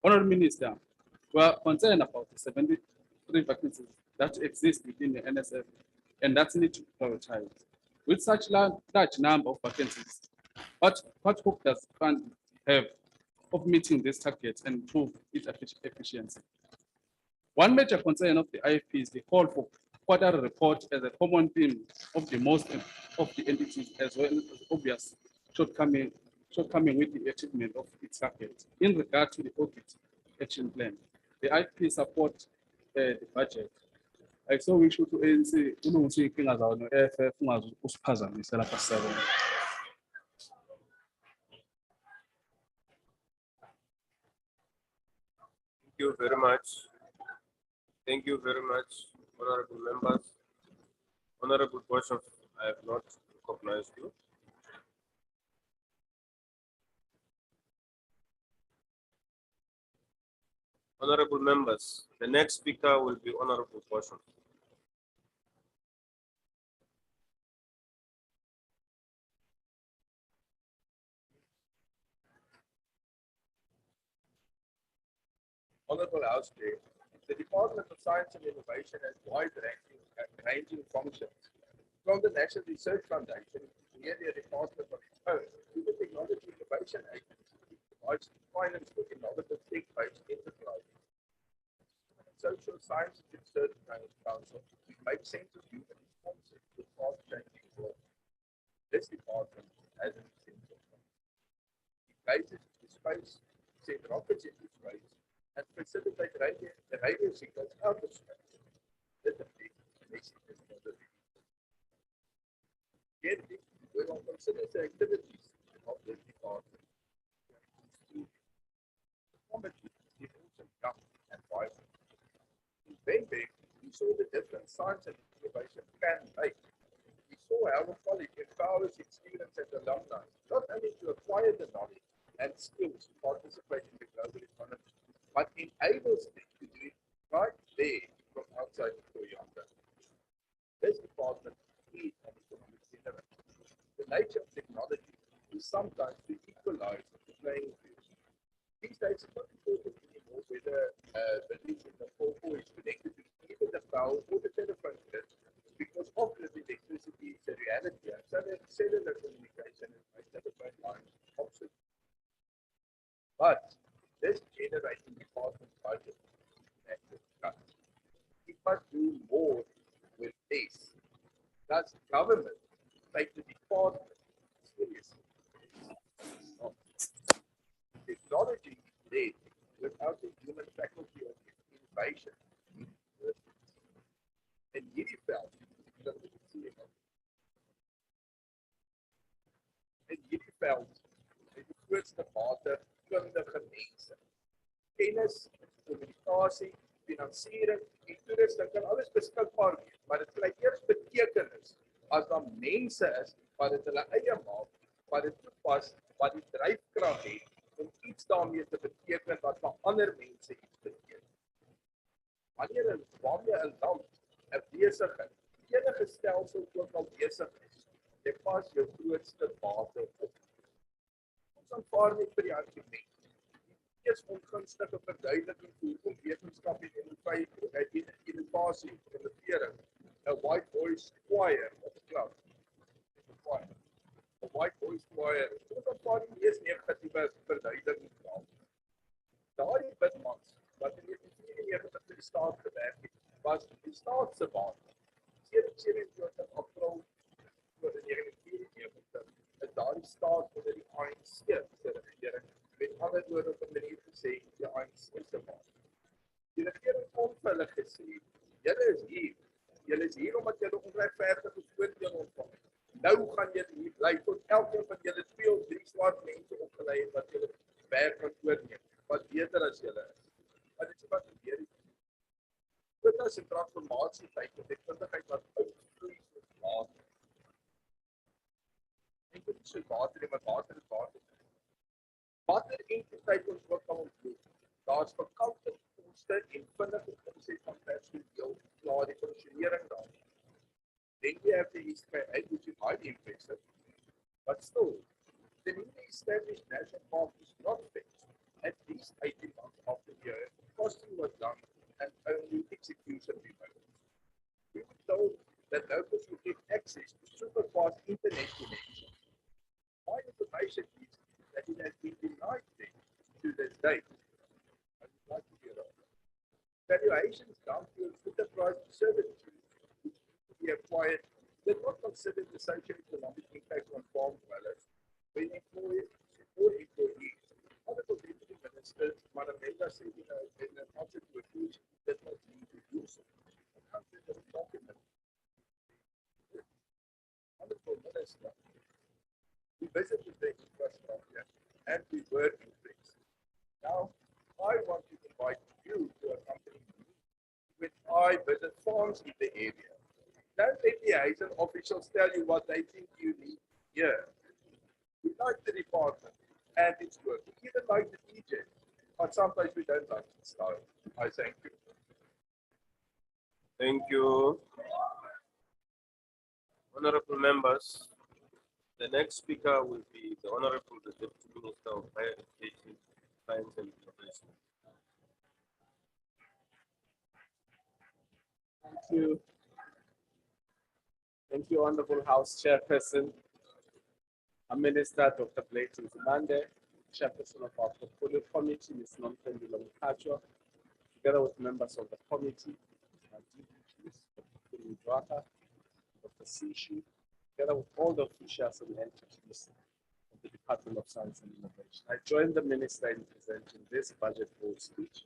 Honorable Minister, we are concerned about the 73 vacancies that exist within the NSF and that need to be prioritized. With such large number of vacancies, what hope does the fund have of meeting this target and improve its efficiency? One major concern of the IFP is the call for quarterly report as a common theme of the most of the entities, as well as obvious shortcoming with the achievement of its target. In regard to the audit action plan, the IFP support the budget. I saw we should ANC ulungise inkinga zawo no-AFF ungaze usiphazamisela lapha sisebenza. Thank you very much. Thank you very much, honorable members. Honorable Boshoff, I have not recognized you. Honorable members, the next speaker will be Honorable Boshoff. Honorable House Chair, the Department of Science and Innovation has wide-ranging functions, from the National Research Foundation, nearly a department of its own, to the Technology Innovation Agency, which provides finance for innovative tech-based enterprises. Social Science and Research Council, we make sense of human responses to the fast-changing world. This department has an essential function. It places the space, send rockets into space, and facilitate radio signals out of space. This affects messages for the people. Yet, we will consider the activities of this department. The committee is also young and vibrant. In Benbeck, we saw the difference science and innovation can make. We saw how a college empowers its students and alumni, not only to acquire the knowledge and skills to participate in the global economy, but enables them to do it right there from outside to yonder. This department is an economic generator. The nature of technology is sometimes to equalize the playing field. These days, it's not important anymore whether the lead in the four is connected to either the power or the telephone grid, because often electricity is a reality, and so that cellular communication and my telephone lines obsolete. But this generating department budget is cut. It must do more with this. Thus, government take the department seriously. Technology is dead without the human faculty of innovation. And hierdie veld het die grootste mate kundige mense. Kennis, kommunikasie, finansiering en toerusting kan alles beskikbaar wees, maar dit kry eers betekenis as daar mense is wat dit hulle eie maak, wat dit toepas wat die dryfkrag het om iets daarmee te beteken wat vir ander mense iets beteken. Wanneer waarmee 'n land 'n besigheid, enige stelsel ook al besig is, jy pas jou grootste bate op. Ons aanvaar net vir die argument. Die mees ongunstige verduideliking vir hoekom wetenskap en innovasie en innovering 'n white voice choir op 'n klub. 'n white voice choir, ons aanvaar die mees negatiewe verduideliking daarvan. Daardie witmans wat in 1994 vir die staat gewerk het, was die staat se baat. 27 April 1994 is daardie staat onder die ANC se regering, met ander woorde op 'n manier gesê, die ANC se baat. Die regering kon vir hulle gesê, julle is hier omdat julle onregverdige voordele ontvang het. Nou gaan julle hier bly tot elkeen van julle 2 of 3 swart mense opgelei het wat julle werk kan oorneem, wat beter as julle is. Maar dit is wat gebeur het. Dit 'n transformasie tyd met deskundigheid wat uitvloei soos water. Ek dink dit is water en water is water. Watter entiteit ons ook al ontmoet, daar's vakante koste en vinnige omset van personeel klaar die funksionering daar. Then you have the East End, which is highly impressive, but still, the newly established national park is not fixed at least 18 months after the year. Costing was done and only execution remained. We were told that locals would get access to super fast internet connection. My information is that it has been denied them to this date. I would like to hear that. Valuations down to enterprise services which we acquired did not consider the socio-economic impact on farm dwellers when employers or employees. Honorable Deputy Minister Maramela said in an answer to a question that was need to do so. Honorable Minister, we visited the infrastructure and we were impressed. Now, I want to invite you to accompany me when I visit farms in the area. Don't let the Haitian officials tell you what they think you need here. We like the department and its work. We even like the DJ, but sometimes we don't like its style. I thank you. Thank you. Honorable members, the next speaker will be the Honorable Deputy Minister of Higher Education, Science and Innovation. Thank you. Thank you, Honorable House Chairperson, our Minister, Dr. Blayton Zimande, Chairperson of our Portfolio Committee, Ms. Nomfendula Mukachwa, together with members of the committee, Dr. Sishi, together with all the officials and entities of the Department of Science and Innovation. I joined the Minister in presenting this budget board speech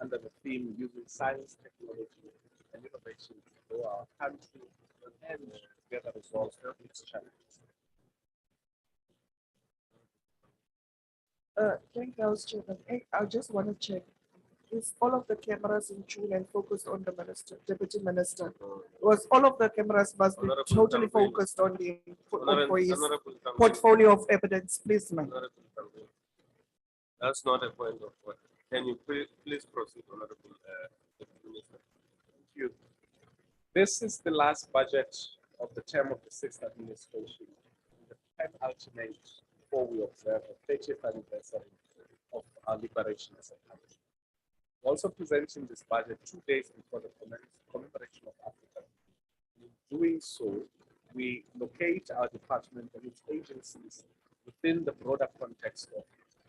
under the theme using science, technology, and innovation to grow our country and together resolve its challenges. Thank you, House Chairman. I just want to check. Is all of the cameras in tune and focused on the minister, deputy minister? Was all of the cameras must be Honorable totally Campaign. focused on for his Honorable Campaign. portfolio of evidence, please, ma'am. Honorable Campaign. That's not a point of order. Can you please proceed, Honorable Deputy Minister? Thank you. This is the last budget of the term of the 6th administration. The time ultimate before we observe the 30th anniversary of our liberation as a country. We're also presenting this budget 2 days before the commemoration of Africa. In doing so, we locate our department and its agencies within the broader context of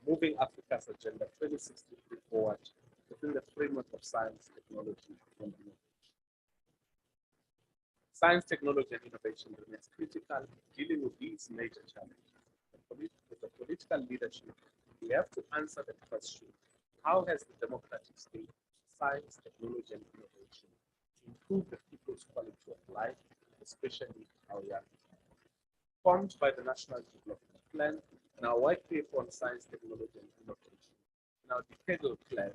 moving Africa's Agenda 2063 forward within the framework of science, technology, and innovation. Science, technology, and innovation remains critical in dealing with these major challenges. With the political leadership, we have to answer the question, how has the democratic state, science, technology, and innovation to improve the people's quality of life, especially our young people? Formed by the National Development Plan and our white paper on science, technology, and innovation, and our decadal plan,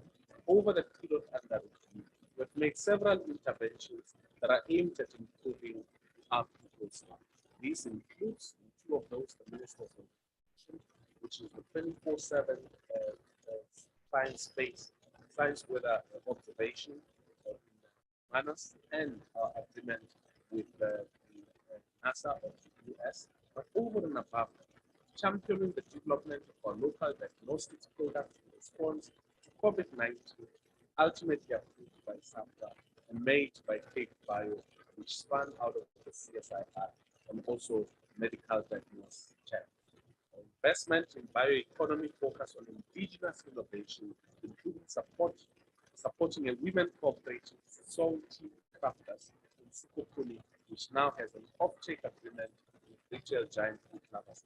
over the period under review, we've made several interventions that are aimed at improving our people's lives. These includes, two of those, the ministers of education, which is the 24/7 science space, science weather observation in Manus, and our agreement with the NASA of the US, but over and above, championing the development of our local diagnostics products in response to COVID-19, ultimately approved by SAPTA and made by Take Bio, which spun out of the CSIR and also medical diagnosis check. Investment in bioeconomy focus on indigenous innovation, including supporting a women cooperative, Salty Crafters in Sikokuni, which now has an off-take agreement with retail giant Food Lovers.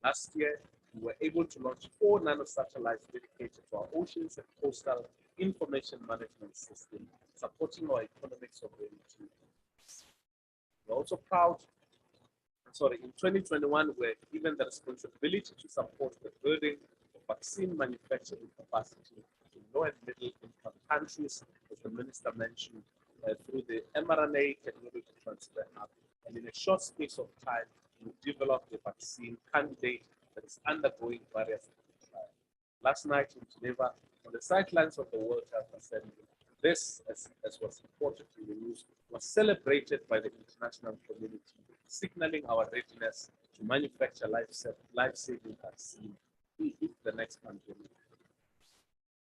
Last year, we were able to launch 4 nanosatellites dedicated to our oceans and coastal information management system, supporting our economic sovereignty. We're also proud, in 2021, we're given the responsibility to support the building of vaccine manufacturing capacity in low and middle income countries, as the minister mentioned, through the mRNA technology transfer hub. And in a short space of time, we developed a vaccine candidate that is undergoing various trials. Last night in Geneva, on the sidelines of the World Health Assembly, this, as was reported in the news, was celebrated by the international community, signaling our readiness to manufacture life-saving vaccine if the next pandemic.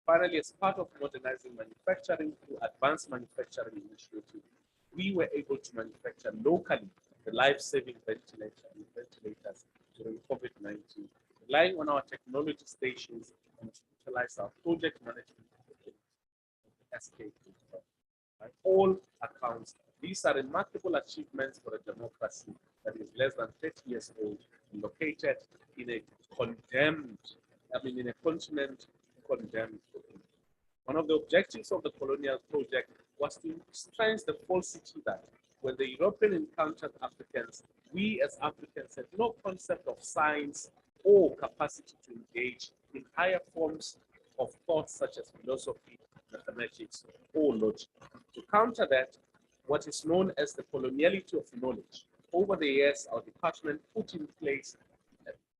Finally, as part of modernizing manufacturing through advanced manufacturing initiative, we were able to manufacture locally the life-saving ventilators during COVID-19, relying on our technology stations and to utilize our project management SK. By all accounts, these are remarkable achievements for a democracy that is less than 30 years old and located in a in a continent condemned. One of the objectives of the colonial project was to strengthen the falsity that when the European encountered Africans, we as Africans had no concept of science or capacity to engage in higher forms of thought such as philosophy, mathematics, or logic. To counter that, what is known as the coloniality of knowledge, over the years, our department put in place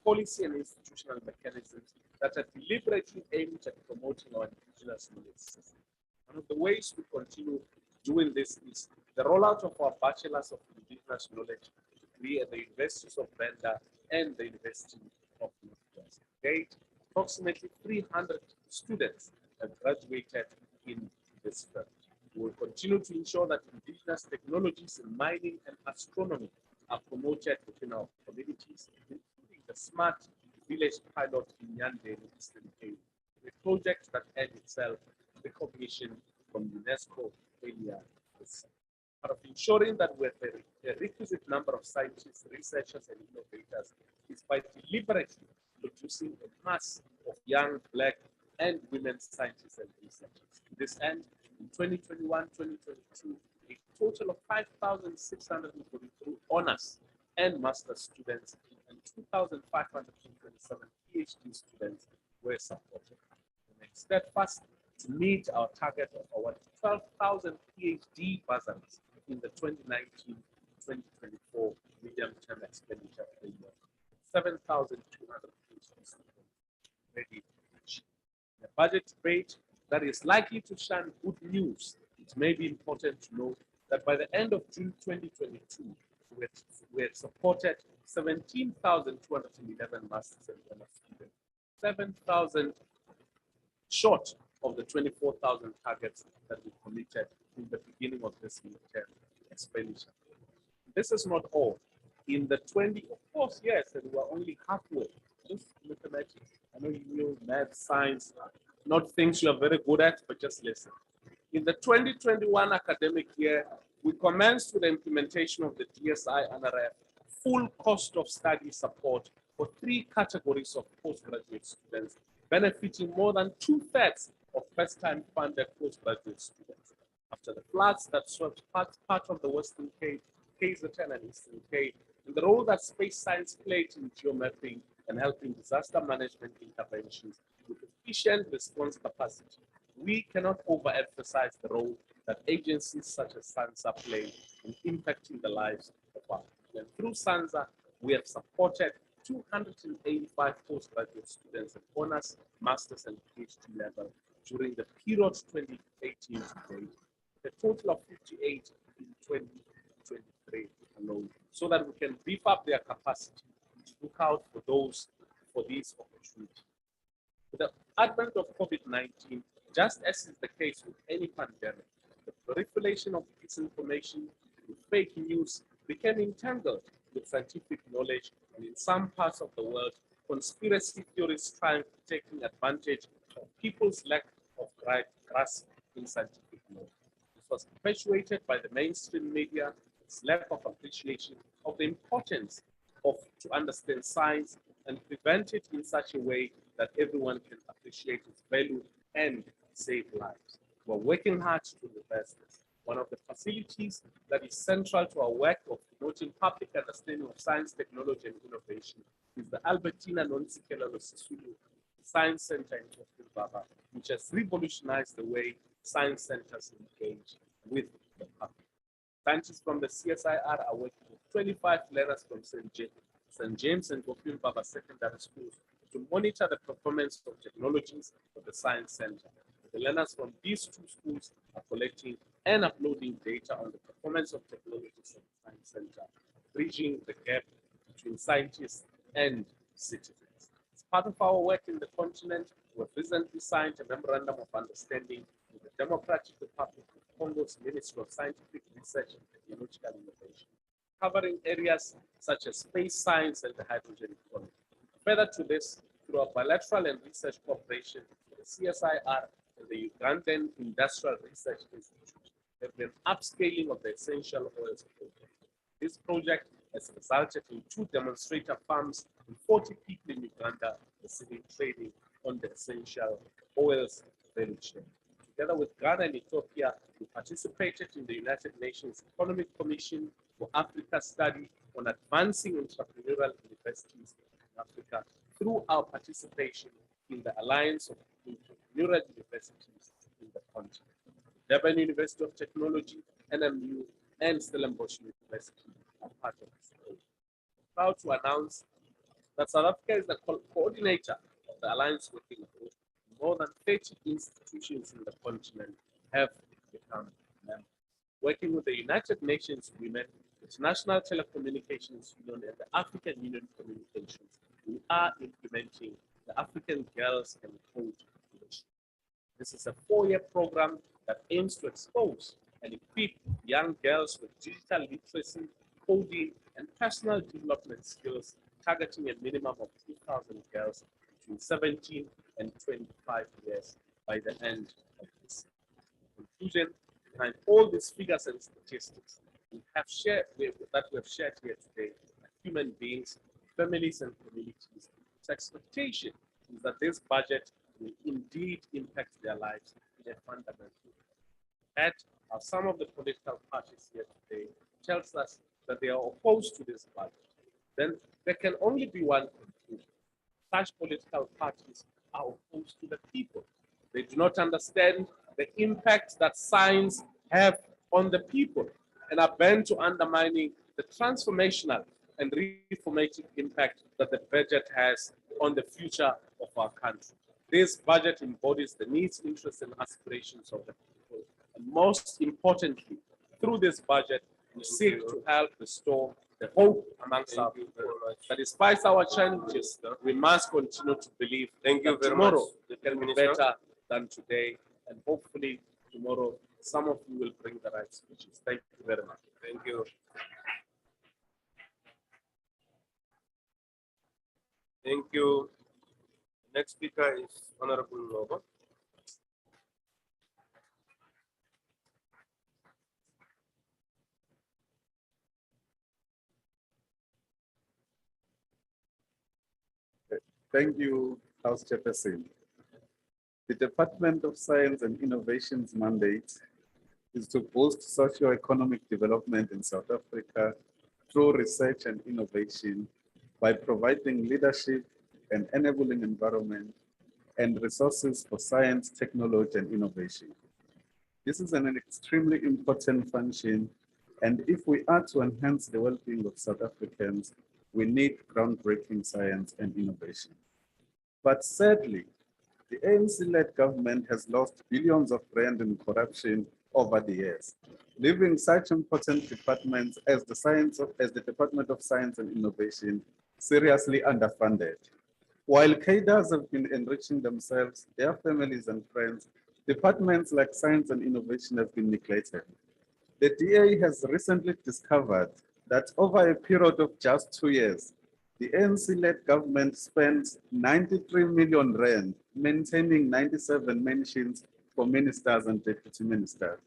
policy and institutional mechanisms that are deliberately aimed at promoting our indigenous knowledge system. One of the ways we continue doing this is the rollout of our Bachelors of Indigenous Knowledge degree at the Universities of Venda and the University of Northwest. To date, approximately 300 students have graduated in this field. We will continue to ensure that indigenous technologies in mining and astronomy are promoted within our communities, including the Smart Village pilot in Nyande, Eastern Cape, a project that earned itself recognition from UNESCO earlier this year. Part of ensuring that we have a requisite number of scientists, researchers, and innovators is by deliberately producing a mass of young Black and women scientists and researchers. To this end, in 2021-2022, a total of 5,643 honors and master's students and 2,527 PhD students were supported. We are steadfast to meet our target of over 12,000 PhD bursaries in the 2019-2024 medium-term expenditure framework. 7,200 PhD students ready to achieve. In a budget debate that is likely to shine good news, it may be important to note that by the end of June 2022, we had supported 17,211 masters and honors students, 7,000 short of the 24,000 targets that we committed in the beginning of this midterm expenditure. This is not all. In the 20, of course, yes, and we are only halfway. Just mathematics. I know you know math, science, not things you are very good at, but just listen. In the 2021 academic year, we commenced with the implementation of the DSI NRF full cost of study support for 3 categories of postgraduate students, benefiting more than 2/3 of first-time funded postgraduate students. After the floods that swept part of the Western Cape, KZN and Eastern Cape, and the role that space science played in geomapping and helping disaster management interventions with efficient response capacity, we cannot overemphasize the role that agencies such as SANSA play in impacting the lives of our people. And through SANSA, we have supported 285 postgraduate students at honors, masters, and PhD level during the period 2018 to date, a total of 58 in 2023 alone, so that we can beef up their capacity to look out for these opportunities. With the advent of COVID-19, just as is the case with any pandemic, the proliferation of disinformation and fake news became entangled with scientific knowledge, and in some parts of the world, conspiracy theories taking advantage of people's lack of grasp in scientific knowledge. This was perpetuated by the mainstream media, its lack of appreciation of the importance to understand science and prevent it in such a way that everyone can appreciate its value and save lives. We're working hard to reverse this. One of the facilities that is central to our work of promoting public understanding of science, technology, and innovation is the Albertina Nontsikelelo Sisulu Science Center in Baba, which has revolutionized the way science centers engage with the public. Scientists from the CSIR are working with 25 learners from St. James and Gopin Baba secondary schools to monitor the performance of technologies of the Science Center. The learners from these two schools are collecting and uploading data on the performance of technologies of the Science Center, bridging the gap between scientists and citizens. As part of our work in the continent, we have recently signed a memorandum of understanding with the Democratic Republic of Congo's Ministry of Scientific Research and Technological Innovation, covering areas such as space science and the hydrogen economy. Further to this, through our bilateral and research cooperation with the CSIR and the Ugandan Industrial Research Institute, there has been upscaling of the essential oils project. This project has resulted in 2 demonstrator farms and 40 people in Uganda receiving training on the essential oils value chain. Together with Ghana and Ethiopia, we participated in the United Nations Economic Commission for Africa study on advancing entrepreneurial universities in Africa through our participation in the Alliance of Entrepreneurial Universities in the continent. Durban University of Technology, NMU, and Stellenbosch University are part of this program. Proud to announce that South Africa is the coordinator of the Alliance working group. More than 30 institutions in the continent have become members. Working with the United Nations Women, the International Telecommunications Union, and the African Union Communications, we are implementing the African Girls and Code initiative. This is a 4-year program that aims to expose and equip young girls with digital literacy, coding, and personal development skills, targeting a minimum of 2,000 girls between 17 and 25 years by the end of this year. In conclusion, behind all these figures and statistics we have shared here today, human beings, families, and communities, its expectation is that this budget will indeed impact their lives in a fundamental way. That are some of the political parties here today tells us that they are opposed to this budget. Then there can only be one conclusion. Such political parties are opposed to the people. They do not understand the impact that science have on the people and are bent to undermining the transformational and reformative impact that the budget has on the future of our country. This budget embodies the needs, interests, and aspirations of the people. And most importantly, through this budget, we seek to help restore the hope amongst our people that despite our challenges, we must continue to believe that tomorrow can be better than today, and hopefully tomorrow some of you will bring the right speeches. Thank you very much. Thank you. Thank you. Next speaker is Honorable Lobo. Thank you, House Chairperson. The Department of Science and Innovation's mandate is to boost socio-economic development in South Africa through research and innovation by providing leadership and enabling environment and resources for science, technology, and innovation. This is an extremely important function, and if we are to enhance the well-being of South Africans, we need groundbreaking science and innovation. But sadly, the ANC-led government has lost billions of rand in corruption over the years, leaving such important departments as the Department of Science and Innovation seriously underfunded. While cadres have been enriching themselves, their families and friends, departments like science and innovation have been neglected. The DA has recently discovered that over a period of just 2 years, the ANC-led government spent 93 million rand maintaining 97 mansions for ministers and deputy ministers.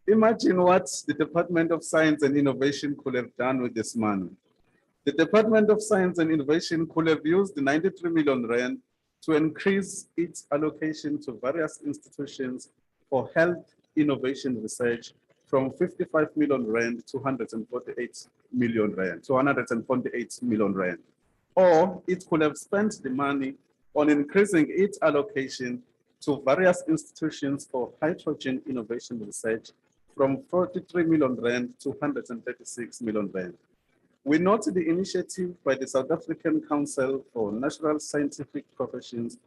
Imagine what the Department of Science and Innovation could have done with this money. The Department of Science and Innovation could have used the 93 million rand to increase its allocation to various institutions for health innovation research from 55 million rand to 148 million rand, to 148 million rand. Or it could have spent the money on increasing its allocation to various institutions for hydrogen innovation research from 43 million rand to 136 million rand. We note the initiative by the South African Council for Natural Scientific Professions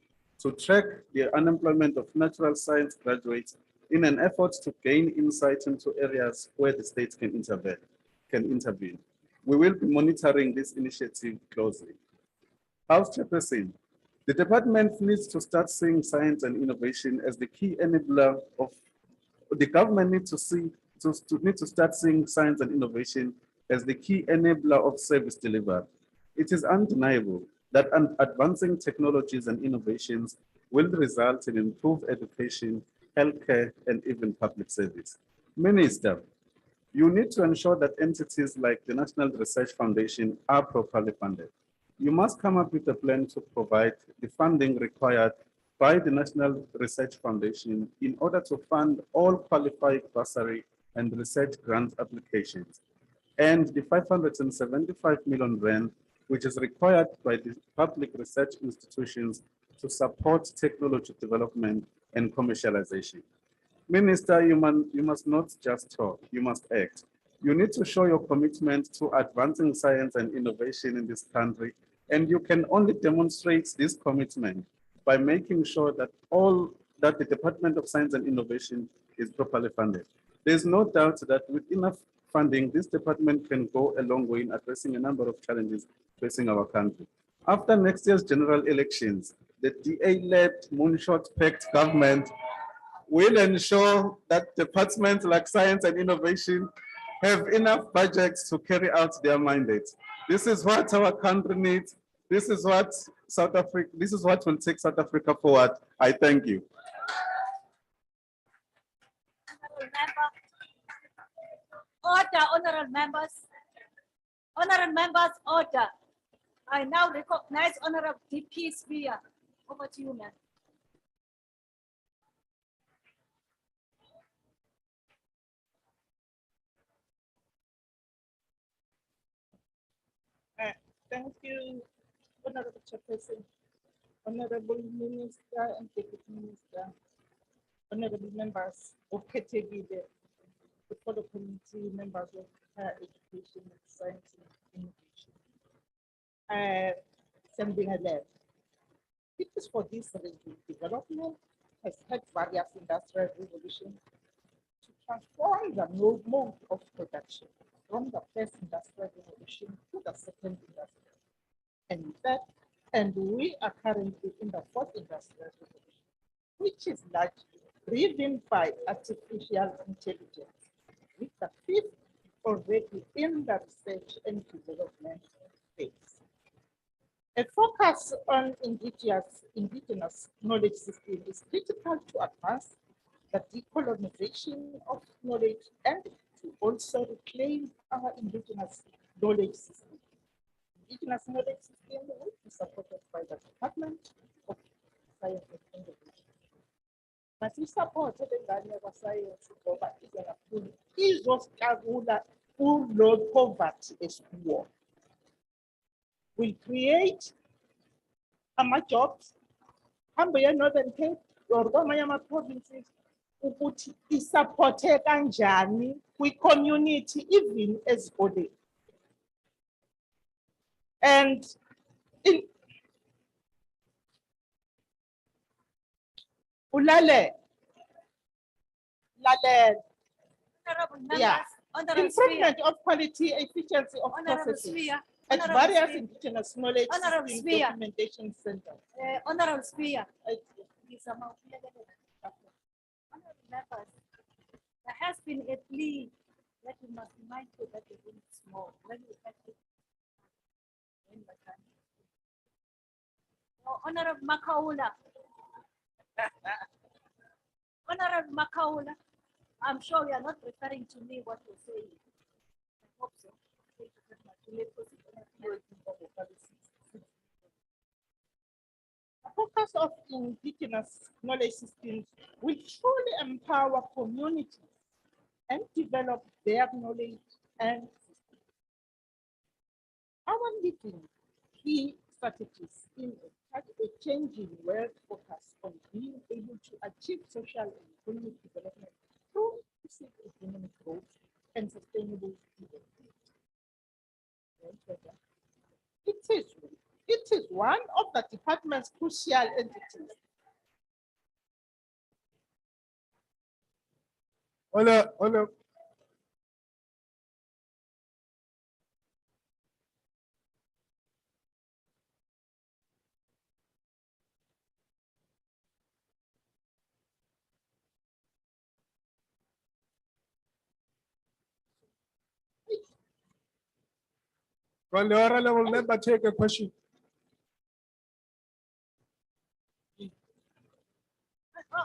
to track the unemployment of natural science graduates in an effort to gain insight into areas where the state can intervene. We will be monitoring this initiative closely. House Chairperson, the department needs to start seeing science and innovation as the key enabler of, the government needs to start seeing science and innovation as the key enabler of service delivery. It is undeniable that advancing technologies and innovations will result in improved education, healthcare, and even public service. Minister, you need to ensure that entities like the National Research Foundation are properly funded. You must come up with a plan to provide the funding required by the National Research Foundation in order to fund all qualified bursary and research grant applications, and the 575 million rand, which is required by the public research institutions to support technology development and commercialization. Minister, you must not just talk, you must act. You need to show your commitment to advancing science and innovation in this country, and you can only demonstrate this commitment by making sure that the Department of Science and Innovation is properly funded. There's no doubt that with enough funding, this department can go a long way in addressing a number of challenges facing our country. After next year's general elections, the DA-led moonshot-packed government will ensure that departments like science and innovation have enough budgets to carry out their mandates. This is what our country needs. This is what will take South Africa forward. I thank you. Order, honorable members. Honorable members, order. I now recognize Honorable DP Spear. Over to you, ma'am. Thank you, Honorable Chairperson, Honorable Minister and Deputy Minister, Honorable members of KTB, the fellow committee members of higher education and science and innovation. Something I led. It is for this reason development has had various industrial revolutions to transform the mode of production from the first industrial revolution to the second industrial. And we are currently in the fourth industrial revolution, which is largely driven by artificial intelligence, with the fifth already in the research and development phase. A focus on indigenous knowledge system is critical to advance the decolonization of knowledge and to also reclaim our indigenous knowledge system. Indigenous knowledge system will be supported by the Department of Science and Innovation. But we support the science is poverty is war. We create jobs, Northern Cape, or provinces, ukuthi isupporte kanjani kwi-community even as body. And in Ulale, Lale, Honorable yeah, members, Honorable Speaker, improvement of quality, efficiency of Honorable processes Speaker, at Honorable various Speaker, indigenous knowledge Honorable system Speaker. documentation centers. Honorable Speaker. Honorable members, there has been a plea that we must be mindful that the room is small. When we have to- Honorable Makaula. Honorable Makaula, I'm sure you are not referring to me what you're saying. I hope so. Thank you very much. You may proceed. The focus of indigenous knowledge systems will truly empower communities and develop their knowledge and systems. Our meeting key strategies in a changing world focus on being able to achieve social and economic development through inclusive economic growth and sustainable development. It is one of the department's crucial entities. Honor. Can the honorable member take a question?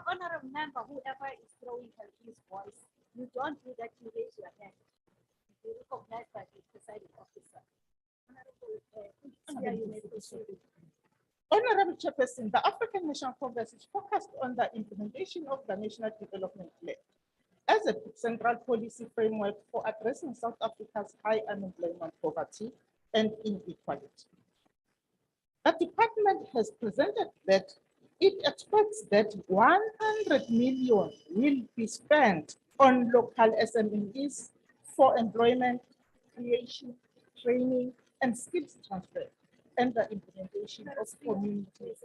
Honorable member, whoever is throwing his voice, you don't do that, you raise your hand. You recognize by the presiding officer. Honorable, you may proceed. Honorable Chairperson, the African National Congress is focused on the implementation of the National Development Plan as a central policy framework for addressing South Africa's high unemployment, poverty, and inequality. The department has presented that it expects that 100 million will be spent on local SMEs for employment creation, training, and skills transfer, and the implementation of community.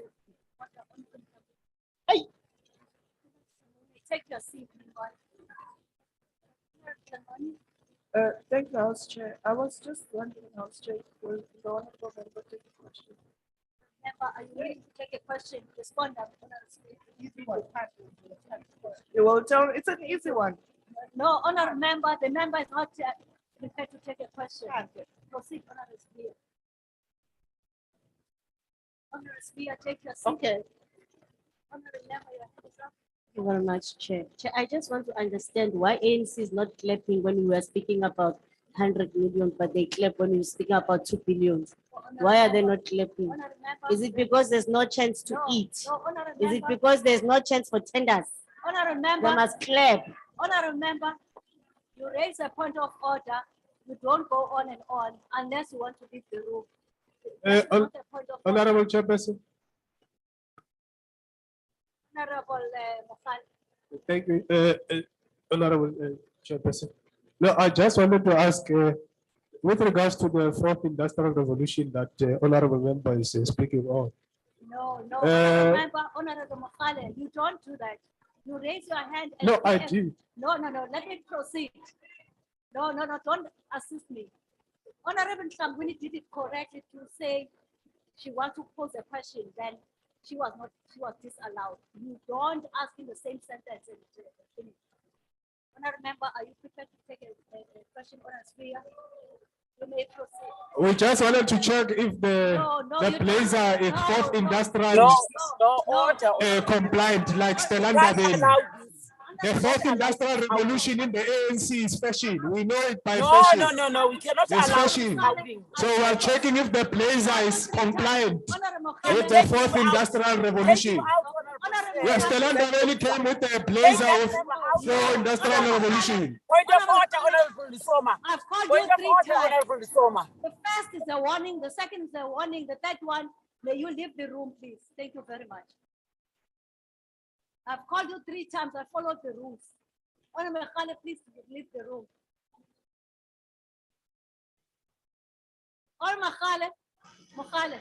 Take your seat. Thank you, House Chair. I was just wondering, House Chair, will the honorable member take a question? Member, are you ready to take a question? Respond. You will tell, it's an easy one. No, honorable member, the member is not prepared to take a question. Proceed, honorable speaker. Honorable speaker, take your seat. Okay. Honorable member, your hand is up. Thank you very much, Chair. Chair, I just want to understand why ANC is not clapping when we were speaking about 100 million, but they clap when we were speaking about 2 billion. Why are they not clapping? Is it because there's no chance to eat? Is it because there's no chance for tenders? Honorable member. They must clap. Honorable member, you raise a point of order. You don't go on and on unless you want to leave the room. That's not a point of order. Honorable Chairperson. Honorable Mokhale. Thank you, Honorable Chairperson. No, I just wanted to ask, with regards to the fourth industrial revolution that Honorable Member is speaking on. No, Honorable Member, Honorable Mokhale, you don't do that. You raise your hand. And No, I did. No, let me proceed. No, don't assist me. Honorable Sambuni did it correctly to say she wants to pose a question, then she was disallowed. You don't ask in the same sentence. Honorable member, are you prepared to take a question on a sphere? You may proceed. We just wanted to check if the blazer is fourth industrial compliant, like Stellanda Bailey. The fourth industrial revolution in the ANC is fashion. We know it by fashion. No, we cannot It's allow fashion. this. So we are checking if the blazer is compliant with the fourth industrial revolution. Yes, Stellanda Bailey came with the blazer of fourth industrial revolution. Point of order, Honorable Soma. I've called Point you of 3 order, times. Honorable Soma. The first is a warning, the second is a warning, the third one, may you leave the room, please. Thank you very much. I've called you 3 times. I followed the rules. Honorable Khale, please leave the room. Honorable Khale, Mokhale,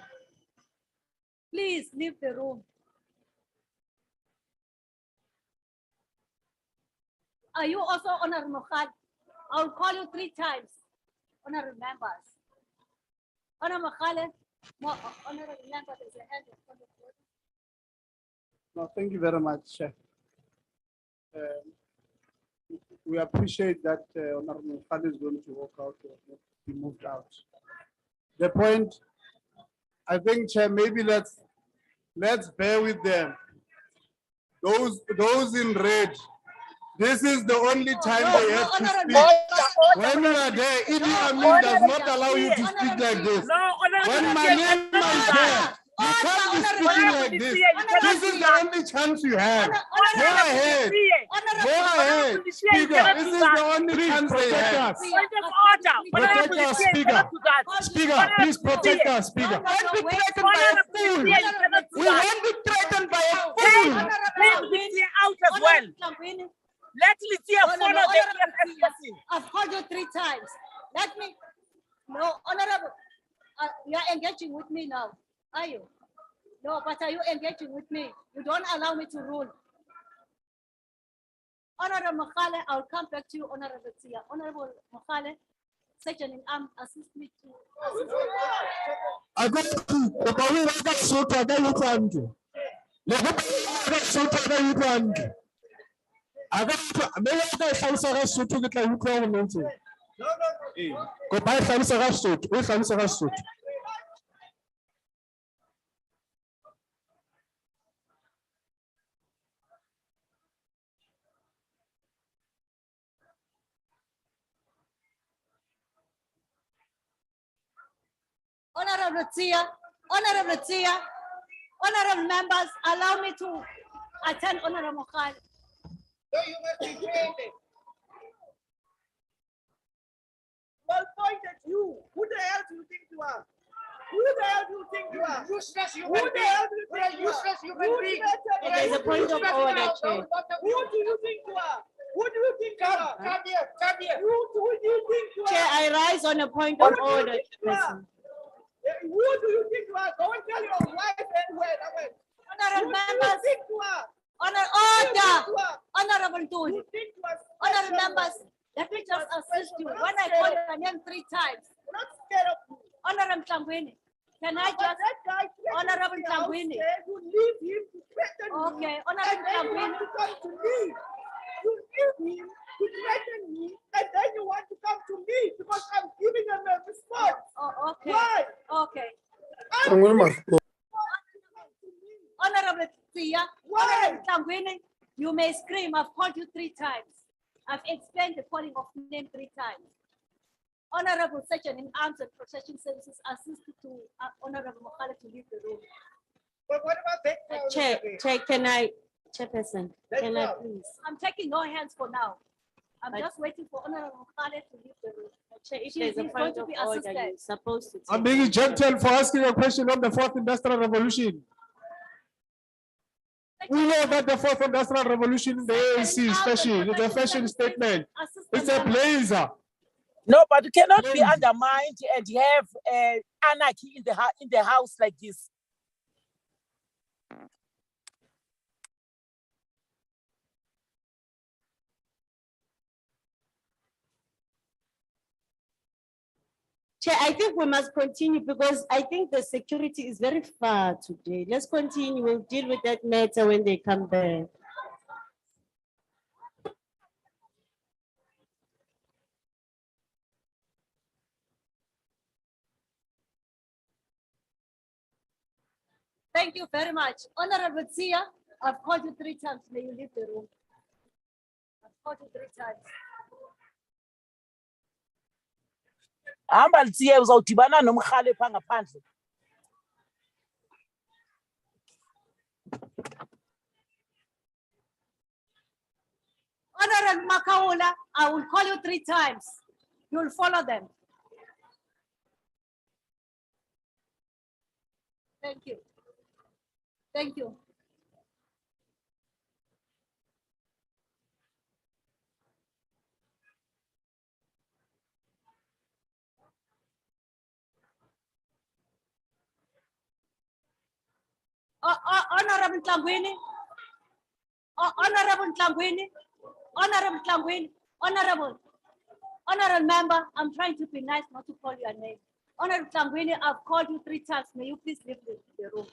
please leave the room. Are you also Honorable Mokhale? I'll call you 3 times. Honorable members. Honorable Mokhale, Honorable member, there's a hand in front of you. No, thank you very much. We appreciate that Honorable Khan is going to walk out or be moved out. The point, I think, Chair, maybe let's bear with them. Those in red, this is the only time they have to speak. When you are there, Idi Amin does not allow you to speak like this. When Malema is there, you can't be speaking like this. This is the only chance you have. Go ahead. Go ahead. Speaker, this is the only chance they have. Protect our speaker. Speaker, please protect our speaker. We won't be threatened by a fool. Let Lizzie out as well. Let Lizzie follow the EFF. I've called you 3 times. Let me. No, Honorable, you are engaging with me now. Are you? No, but are you engaging with me? You don't allow me to rule. Honorable Mokhale, I'll come back to you, Honorable Tia. Honorable Mokhale, Section in Arm, assist me to. I got Honorable Tia, Honorable Tia, honorable members, allow me to attend Honorable Mokhale. So you must be created. Well, point at you. Who the hell do you think you are? Who the hell do you think you are? Useless human being. Who the hell do you think you are? Useless human being. There's a point of order, Chair. Who do you think you are? Who do you think you are? Come here, come here. Who do you think you are? Chair, I rise on a point of order. Chairperson. Who do you think you are? Go and tell your wife and where. Honorable members, Who do you think you are? Honorable Tuli, honorable members, let me just assist you. When I call your name 3 times, I'm not scared of you. Honorable Tlangwini, can I just, Honorable Tlangwini. You leave him to threaten me. Okay, Honorable Tlangwini. To come to me. You leave him to threaten me, and then you want to come to me because I'm giving him a response. Oh, okay. Why? Okay. Honorable Tia, Honorable Tlangwini, you may scream. I've called you 3 times. I've explained the calling of name 3 times. Honorable Section in Arms and Protection Services assisted to Honorable Mokhale to leave the room. But what about that? Chair, can I, Chairperson, can I please? I'm taking no hands for now. I'm just waiting for Honorable Mokhale to leave the room. Chair, if there's a point of order, you're supposed to. I'm being ejected for asking a question on the 4th Industrial Revolution. We know that the 4th Industrial Revolution, the ANC especially, is a fashion statement. It's a blazer. No, but you cannot be undermined and have anarchy in the house like this. Chair, I think we must continue because I think the security is very far today. Let's continue. We'll deal with that matter when they come back. Thank you very much. Honorable Tia, I've called you 3 times. May you leave the room. I've called you 3 times. Hamba Ltsiye uzawudibana noMkhale pha ngaphandle. Honorable Makaula, I will call you 3 times. You'll follow them. Thank you. Thank you. Honorable Tlangwini, Honorable Tlangwini, Honorable Tlangwini, Honorable member, I'm trying to be nice not to call your name. Honorable Tlangwini, I've called you 3 times. May you please leave the room?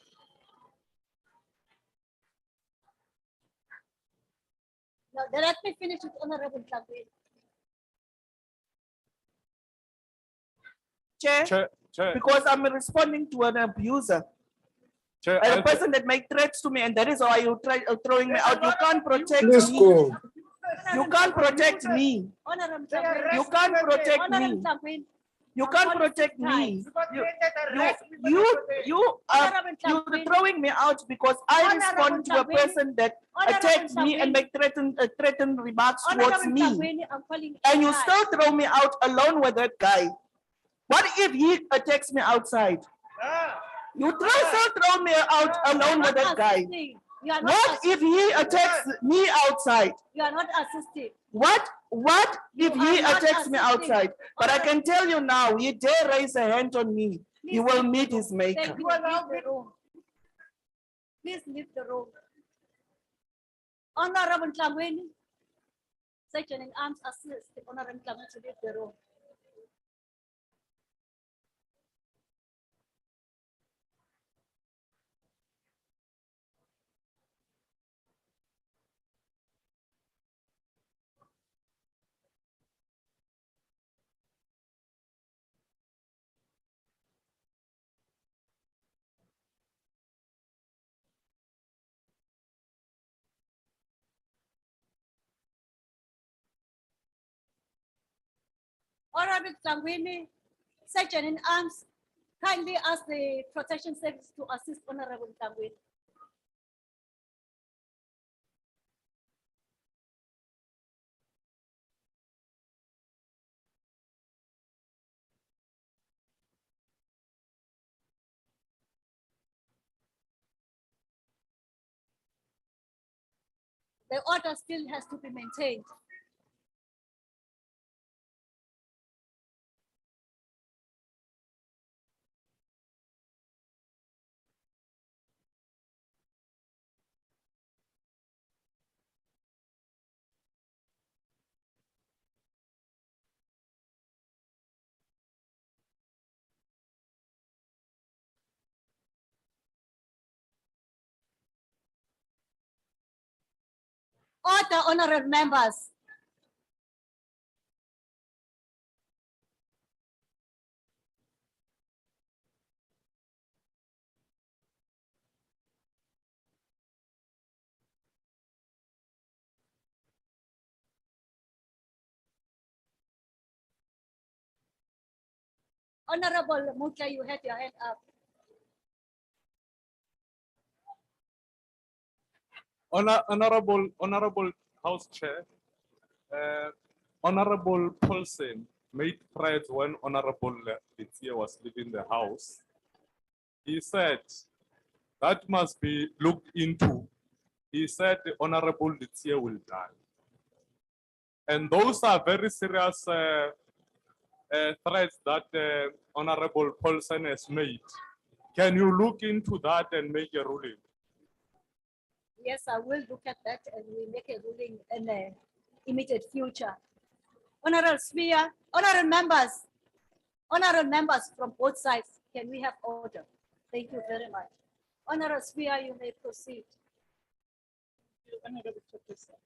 Now, let me finish with Honorable Tlangwini. Chair, because I'm responding to an abuser. Chair, A person that make threats to me, and that is why you try throwing me out. You can't protect Please me. go. You can't protect me. Honorable Tlangwini. You can't protect Honorable me. Tlangwini. You can't protect me. You're throwing me out because I respond to a person that attacks me and make threaten remarks towards me. And you still throw me out alone with that guy. What if he attacks me outside? You still throw me out alone with that guy. What if he attacks me outside? You are not assisting. What if he attacks me outside? But I can tell you now, he dare raise a hand on me, he will meet his maker. Thank you. Leave the room. Please leave the room. Honorable Tlangwini, Section in Arms assist Honorable Tlangwini to leave the room. Honorable Tlangwini, Section in Arms, kindly ask the Protection Service to assist Honorable Tlangwini. The order still has to be maintained. Order, honorable members. Honorable Mutla, you had your hand up. Honorable House Chair, Honorable Paulsen made threats when Honorable Litsia was leaving the house. He said that must be looked into. He said the Honorable Litsia will die. And those are very serious threats that Honorable Paulsen has made. Can you look into that and make a ruling? Yes, I will look at that and we make a ruling in the immediate future. Honorable Speaker, honorable members from both sides, can we have order? Thank you very much. Honorable Speaker, you may proceed. Honorable Chairperson,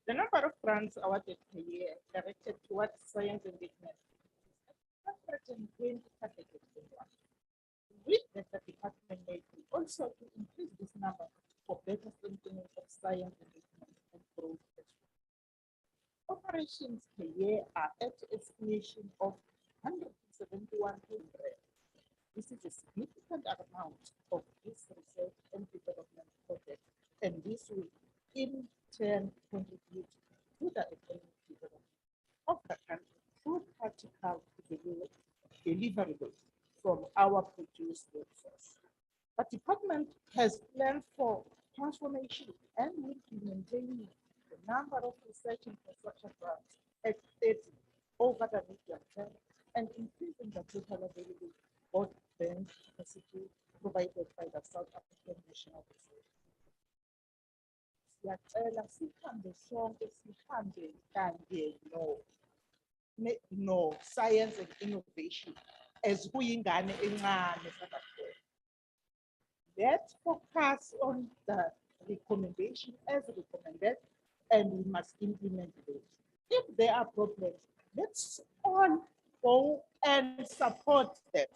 the number of grants awarded per year directed towards science and business is 120 packages in one. With that, the department may also to increase this number for better strengthening of science and business and growth. Operations per year are at estimation of 171 million. This is a significant amount of this research and development project, and this will in turn contribute to the economic development of the country through practical deliverables from our produce workforce. The department has planned for transformation and will be maintaining the number of research infrastructure grants at 30 over the medium term and increasing the total available broadband capacity provided by the South African National Reserve. Siyacela sihambe sonke sihambe kanje no science and innovation as kuyingane encane South Africa. Let's focus on the recommendation as recommended, and we must implement those. If there are problems, let's all go and support them.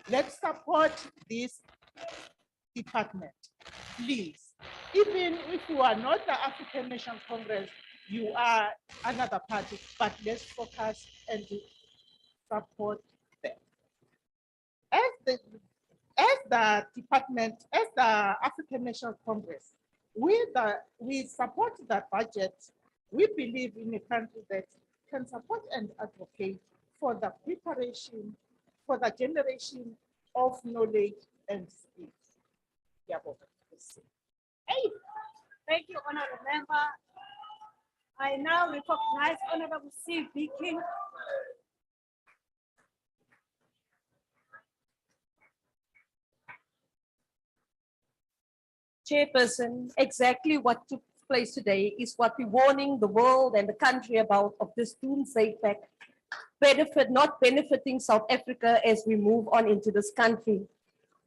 Let's support this department, please. Even if you are not the African National Congress, you are another party, but let's focus and support them. As the department, as the African National Congress, we support the budget. We believe in a country that can support and advocate for the preparation, for the generation of knowledge and skills. Thank you, Honorable Member. I now recognize Honorable C.V. King. Chairperson, exactly what took place today is what we're warning the world and the country about of this doomsday pact, not benefiting South Africa as we move on into this country.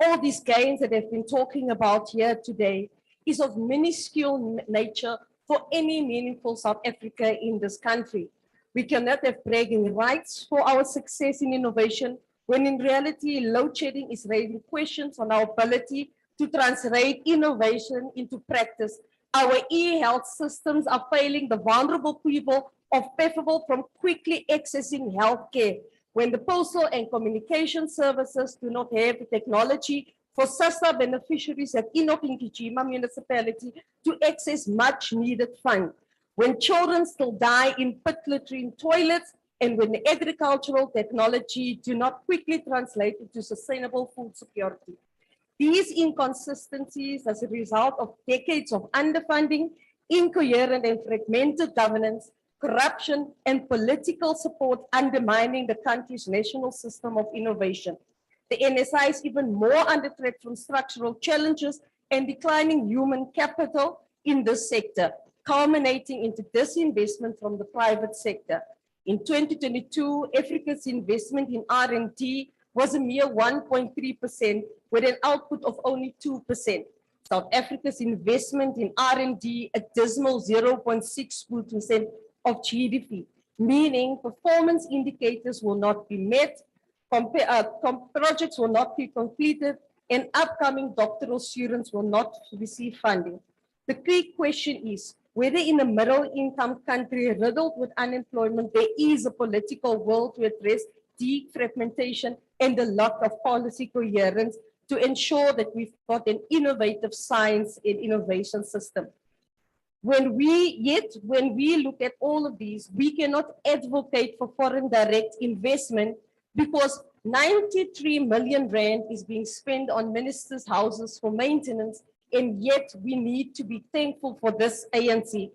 All these gains that I've been talking about here today is of minuscule nature for any meaningful South Africa in this country. We cannot have bragging rights for our success in innovation when in reality load shedding is raising questions on our ability to translate innovation into practice. Our e-health systems are failing the vulnerable people of Peffable from quickly accessing healthcare when the postal and communication services do not have the technology for SASSA beneficiaries at Enoch and Kijima municipality to access much needed funds. When children still die in pit latrine toilets, and when the agricultural technology do not quickly translate into sustainable food security. These inconsistencies as a result of decades of underfunding, incoherent and fragmented governance, corruption, and political support undermining the country's national system of innovation. The NSI is even more under threat from structural challenges and declining human capital in this sector, culminating into disinvestment from the private sector. In 2022, Africa's investment in R&D was a mere 1.3% with an output of only 2%. South Africa's investment in R&D a dismal 0.6% of GDP, meaning performance indicators will not be met, projects will not be completed, and upcoming doctoral students will not receive funding. The key question is whether in a middle-income country riddled with unemployment, there is a political will to address defragmentation and the lack of policy coherence to ensure that we've got an innovative science and innovation system. When we look at all of these, we cannot advocate for foreign direct investment because 93 million rand is being spent on ministers' houses for maintenance, and yet we need to be thankful for this ANC.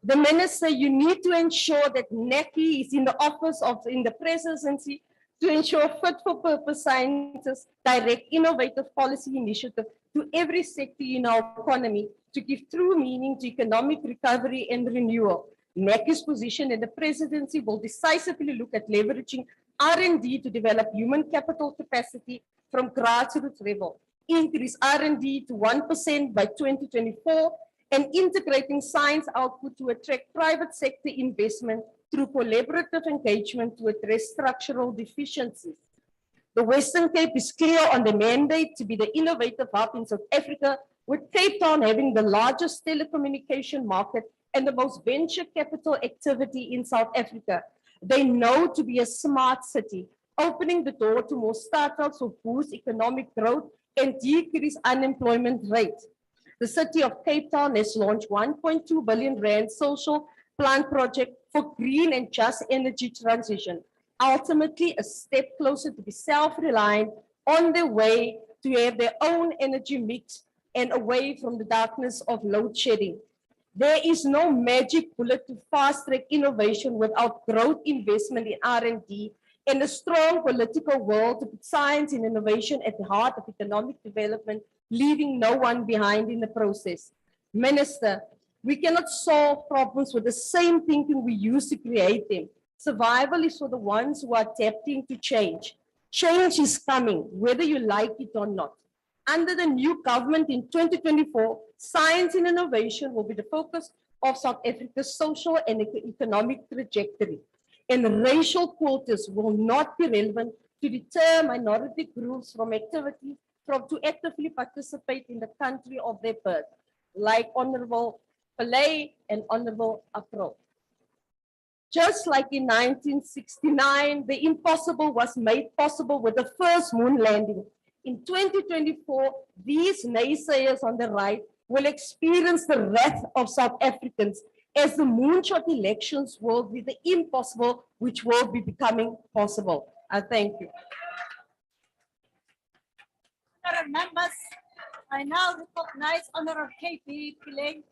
The minister, you need to ensure that NACI is in the office in the presidency to ensure fit-for-purpose scientists direct innovative policy initiative to every sector in our economy to give true meaning to economic recovery and renewal. NACI's position in the presidency will decisively look at leveraging R&D to develop human capital capacity from grassroots level, increase R&D to 1% by 2024, and integrating science output to attract private sector investment through collaborative engagement to address structural deficiencies. The Western Cape is clear on the mandate to be the innovative hub in South Africa, with Cape Town having the largest telecommunication market and the most venture capital activity in South Africa. They know to be a smart city, opening the door to more startups to boost economic growth and decrease unemployment rate. The city of Cape Town has launched 1.2 billion rand social plant project for green and just energy transition, ultimately a step closer to be self-reliant on their way to have their own energy mix and away from the darkness of load shedding. There is no magic bullet to fast-track innovation without growth investment in R&D and a strong political will to put science and innovation at the heart of economic development, leaving no one behind in the process. Minister, we cannot solve problems with the same thinking we used to create them. Survival is for the ones who are adapting to change. Change is coming, whether you like it or not. Under the new government in 2024, science and innovation will be the focus of South Africa's social and economic trajectory. And racial quotas will not be relevant to deter minority groups from to actively participate in the country of their birth, like Honorable Pillay and Honorable Afro. Just like in 1969, the impossible was made possible with the first moon landing. In 2024, these naysayers on the right will experience the wrath of South Africans as the moonshot elections will be the impossible, which will be becoming possible. I thank you. Honourable members, I now recognize Honourable KP Pillay.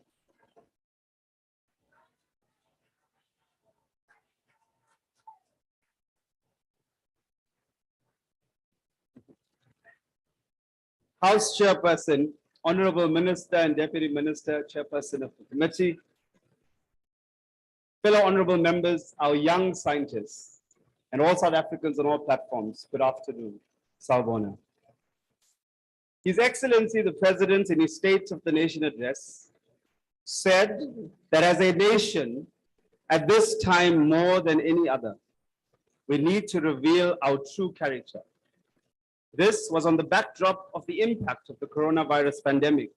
House Chairperson, Honorable Minister and Deputy Minister, Chairperson of the committee, fellow honorable members, our young scientists, and all South Africans on all platforms, good afternoon. Sawubona. His Excellency the President, in his State of the Nation address, said that as a nation, at this time more than any other, we need to reveal our true character. This was on the backdrop of the impact of the coronavirus pandemic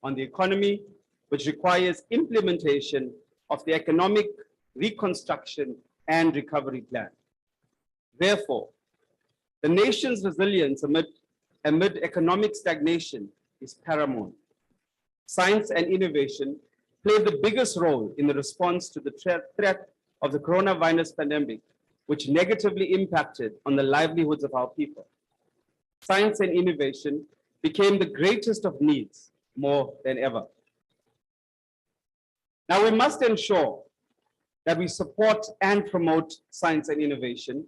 on the economy, which requires implementation of the economic reconstruction and recovery plan. Therefore, the nation's resilience amid economic stagnation is paramount. Science and innovation played the biggest role in the response to the threat of the coronavirus pandemic, which negatively impacted on the livelihoods of our people. Science and innovation became the greatest of needs more than ever. Now we must ensure that we support and promote science and innovation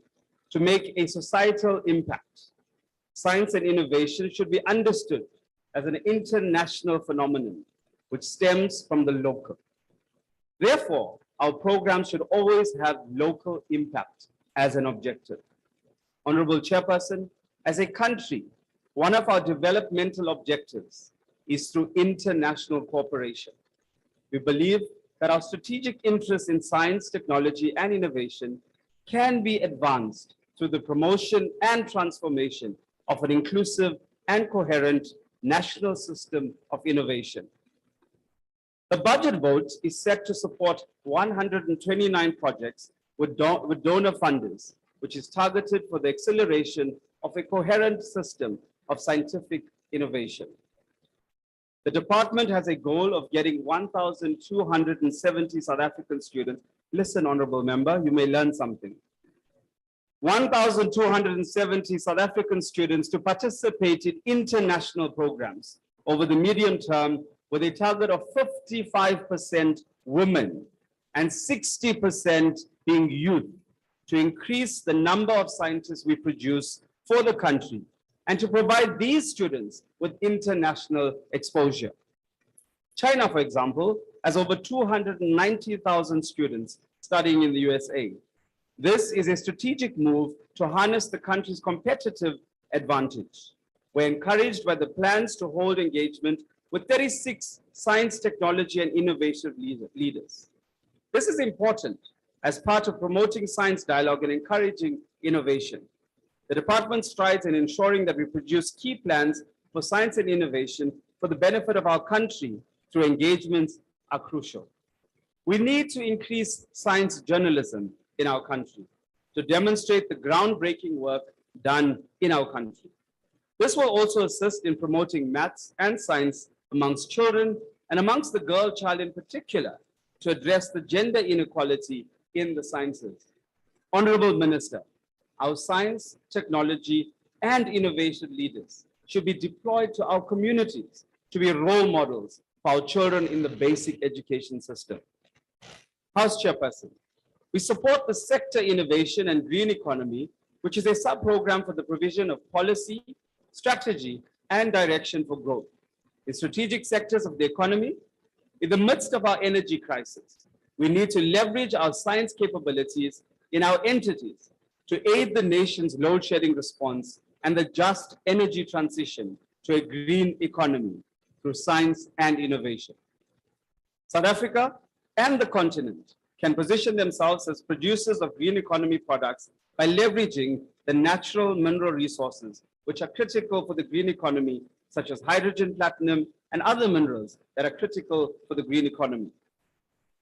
to make a societal impact. Science and innovation should be understood as an international phenomenon which stems from the local. Therefore, our programs should always have local impact as an objective. Honorable Chairperson, as a country, one of our developmental objectives is through international cooperation. We believe that our strategic interest in science, technology, and innovation can be advanced through the promotion and transformation of an inclusive and coherent national system of innovation. The budget vote is set to support 129 projects with donor funders, which is targeted for the acceleration of a coherent system of scientific innovation. The department has a goal of getting 1,270 South African students. Listen, honorable member, you may learn something. 1,270 South African students to participate in international programs over the medium term with a target of 55% women and 60% being youth to increase the number of scientists we produce for the country and to provide these students with international exposure. China, for example, has over 290,000 students studying in the USA. This is a strategic move to harness the country's competitive advantage. We're encouraged by the plans to hold engagement with 36 science, technology, and innovation leaders. This is important as part of promoting science dialogue and encouraging innovation. The department strides in ensuring that we produce key plans for science and innovation for the benefit of our country through engagements are crucial. We need to increase science journalism in our country to demonstrate the groundbreaking work done in our country. This will also assist in promoting maths and science amongst children and amongst the girl child in particular to address the gender inequality in the sciences. Honorable Minister, our science, technology, and innovation leaders should be deployed to our communities to be role models for our children in the basic education system. House Chairperson, we support the sector innovation and green economy which is a sub-program for the provision of policy, strategy, and direction for growth in strategic sectors of the economy. In the midst of our energy crisis, we need to leverage our science capabilities in our entities to aid the nation's load shedding response and the just energy transition to a green economy through science and innovation. South Africa and the continent can position themselves as producers of green economy products by leveraging the natural mineral resources which are critical for the green economy, such as hydrogen, platinum, and other minerals that are critical for the green economy.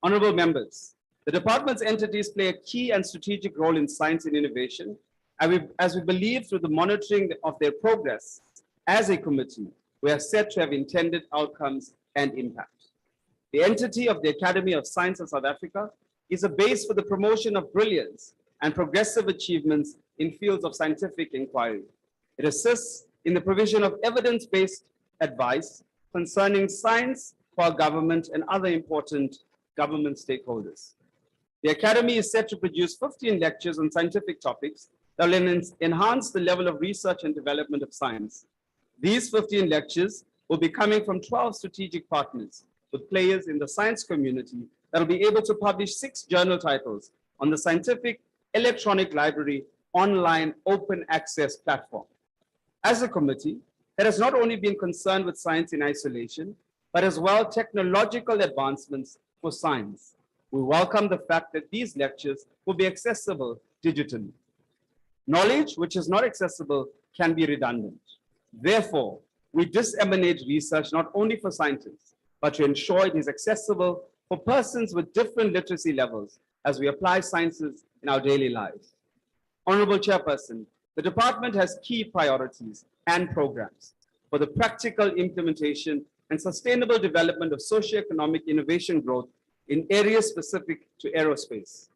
Honorable members, the department's entities play a key and strategic role in science and innovation, as we believe through the monitoring of their progress as a committee, we are set to have intended outcomes and impact. The entity of the Academy of Science of South Africa is a base for the promotion of brilliance and progressive achievements in fields of scientific inquiry. It assists in the provision of evidence-based advice concerning science for our government and other important government stakeholders. The Academy is set to produce 15 lectures on scientific topics that will enhance the level of research and development of science. These 15 lectures will be coming from 12 strategic partners with players in the science community that will be able to publish 6 journal titles on the Scientific Electronic Library online open access platform. As a committee, it has not only been concerned with science in isolation, but as well technological advancements for science. We welcome the fact that these lectures will be accessible digitally. Knowledge which is not accessible can be redundant. Therefore, we disseminate research not only for scientists, but to ensure it is accessible for persons with different literacy levels as we apply sciences in our daily lives. Honorable Chairperson, the department has key priorities and programs for the practical implementation and sustainable development of socioeconomic innovation growth in areas specific to aerospace,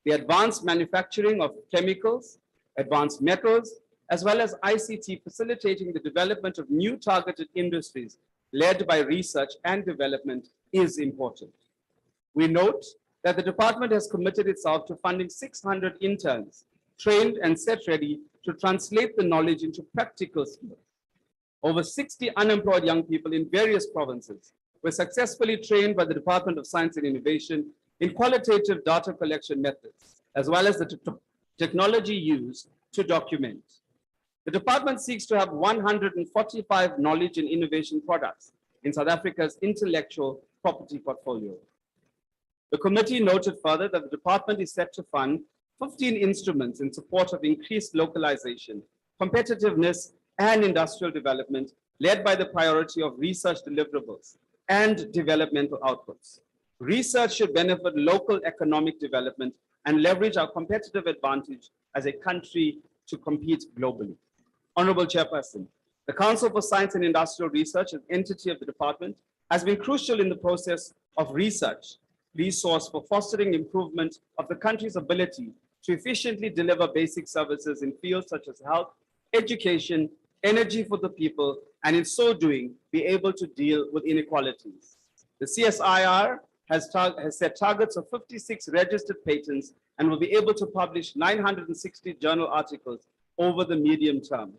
the advanced manufacturing of chemicals, advanced metals, as well as ICT, facilitating the development of new targeted industries led by research and development is important. We note that the department has committed itself to funding 600 interns trained and set ready to translate the knowledge into practical skills. Over 60 unemployed young people in various provinces were successfully trained by the Department of Science and Innovation in qualitative data collection methods, as well as the technology used to document. The department seeks to have 145 knowledge and innovation products in South Africa's intellectual property portfolio. The committee noted further that the department is set to fund 15 instruments in support of increased localization, competitiveness, and industrial development, led by the priority of research deliverables and developmental outputs. Research should benefit local economic development and leverage our competitive advantage as a country to compete globally. Honorable Chairperson, the Council for Science and Industrial Research, an entity of the department, has been crucial in the process of research resource for fostering improvement of the country's ability to efficiently deliver basic services in fields such as health, education, energy for the people, and in so doing, be able to deal with inequalities. The CSIR has set targets of 56 registered patents and will be able to publish 960 journal articles over the medium term.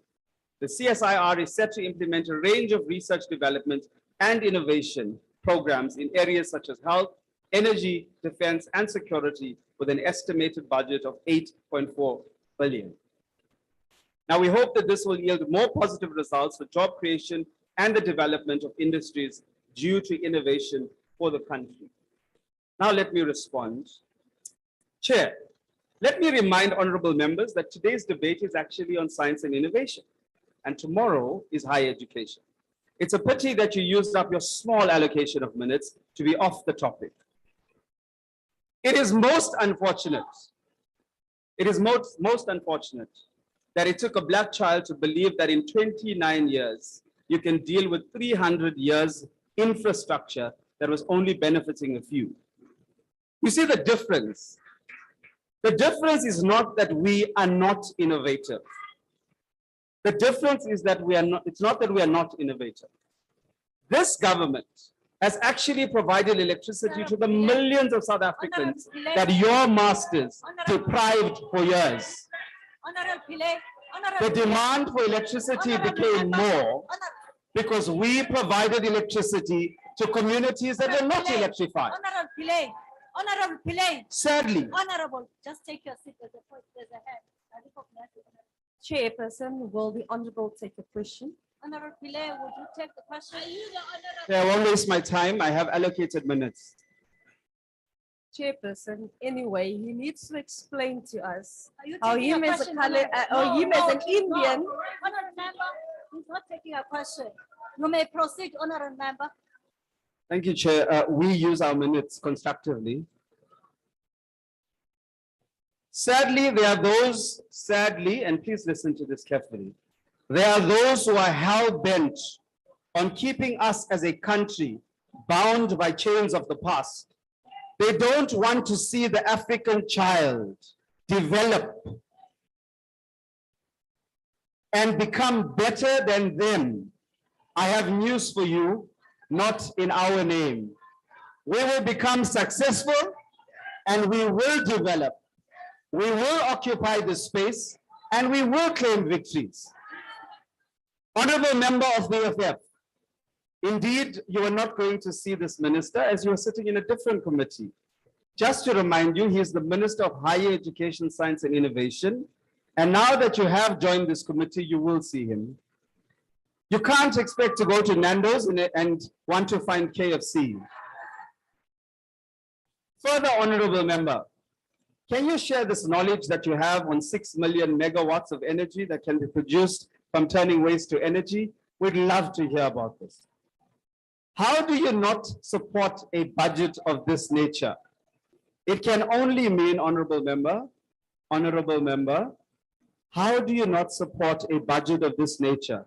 The CSIR is set to implement a range of research development and innovation programs in areas such as health, energy, defense, and security with an estimated budget of 8.4 billion. Now, we hope that this will yield more positive results for job creation and the development of industries due to innovation for the country. Now, let me respond. Chair, let me remind honorable members that today's debate is actually on science and innovation, and tomorrow is higher education. It's a pity that you used up your small allocation of minutes to be off the topic. It is most unfortunate. It is most unfortunate that it took a black child to believe that in 29 years, you can deal with 300 years infrastructure that was only benefiting a few. You see the difference? The difference is not that we are not innovative. The difference is that we are not, it's not that we are not innovative. This government has actually provided electricity to the millions of South Africans that your masters deprived for years. Honorable Pillay, The Honorable Pillay. demand for electricity became more because we provided electricity to communities that were not electrified. Honorable Pillay, Honorable Pillay. Sadly. Honorable, just take your seat. There's a hand. I recognize you. Chairperson, will the honorable take a question? Honorable Pillay, would you take the question? I won't waste my time. I have allocated minutes. Chairperson, anyway, he needs to explain to us Are you how taking him a as a question, color, Honorable? or him as an he's not. Indian. Honorable member, he's not taking a question. You may proceed, honorable member. Thank you, Chair. We use our minutes constructively. Sadly, there are those, and please listen to this carefully. There are those who are hell-bent on keeping us as a country bound by chains of the past. They don't want to see the African child develop and become better than them. I have news for you, not in our name. We will become successful and we will develop. We will occupy the space and we will claim victories. Honorable member of the FF, indeed, you are not going to see this minister as you are sitting in a different committee. Just to remind you, he is the Minister of Higher Education, Science and Innovation. And now that you have joined this committee, you will see him. You can't expect to go to Nando's and want to find KFC. Further, honorable member, can you share this knowledge that you have on 6 million megawatts of energy that can be produced from turning waste to energy? We'd love to hear about this. How do you not support a budget of this nature? It can only mean, honorable member, how do you not support a budget of this nature?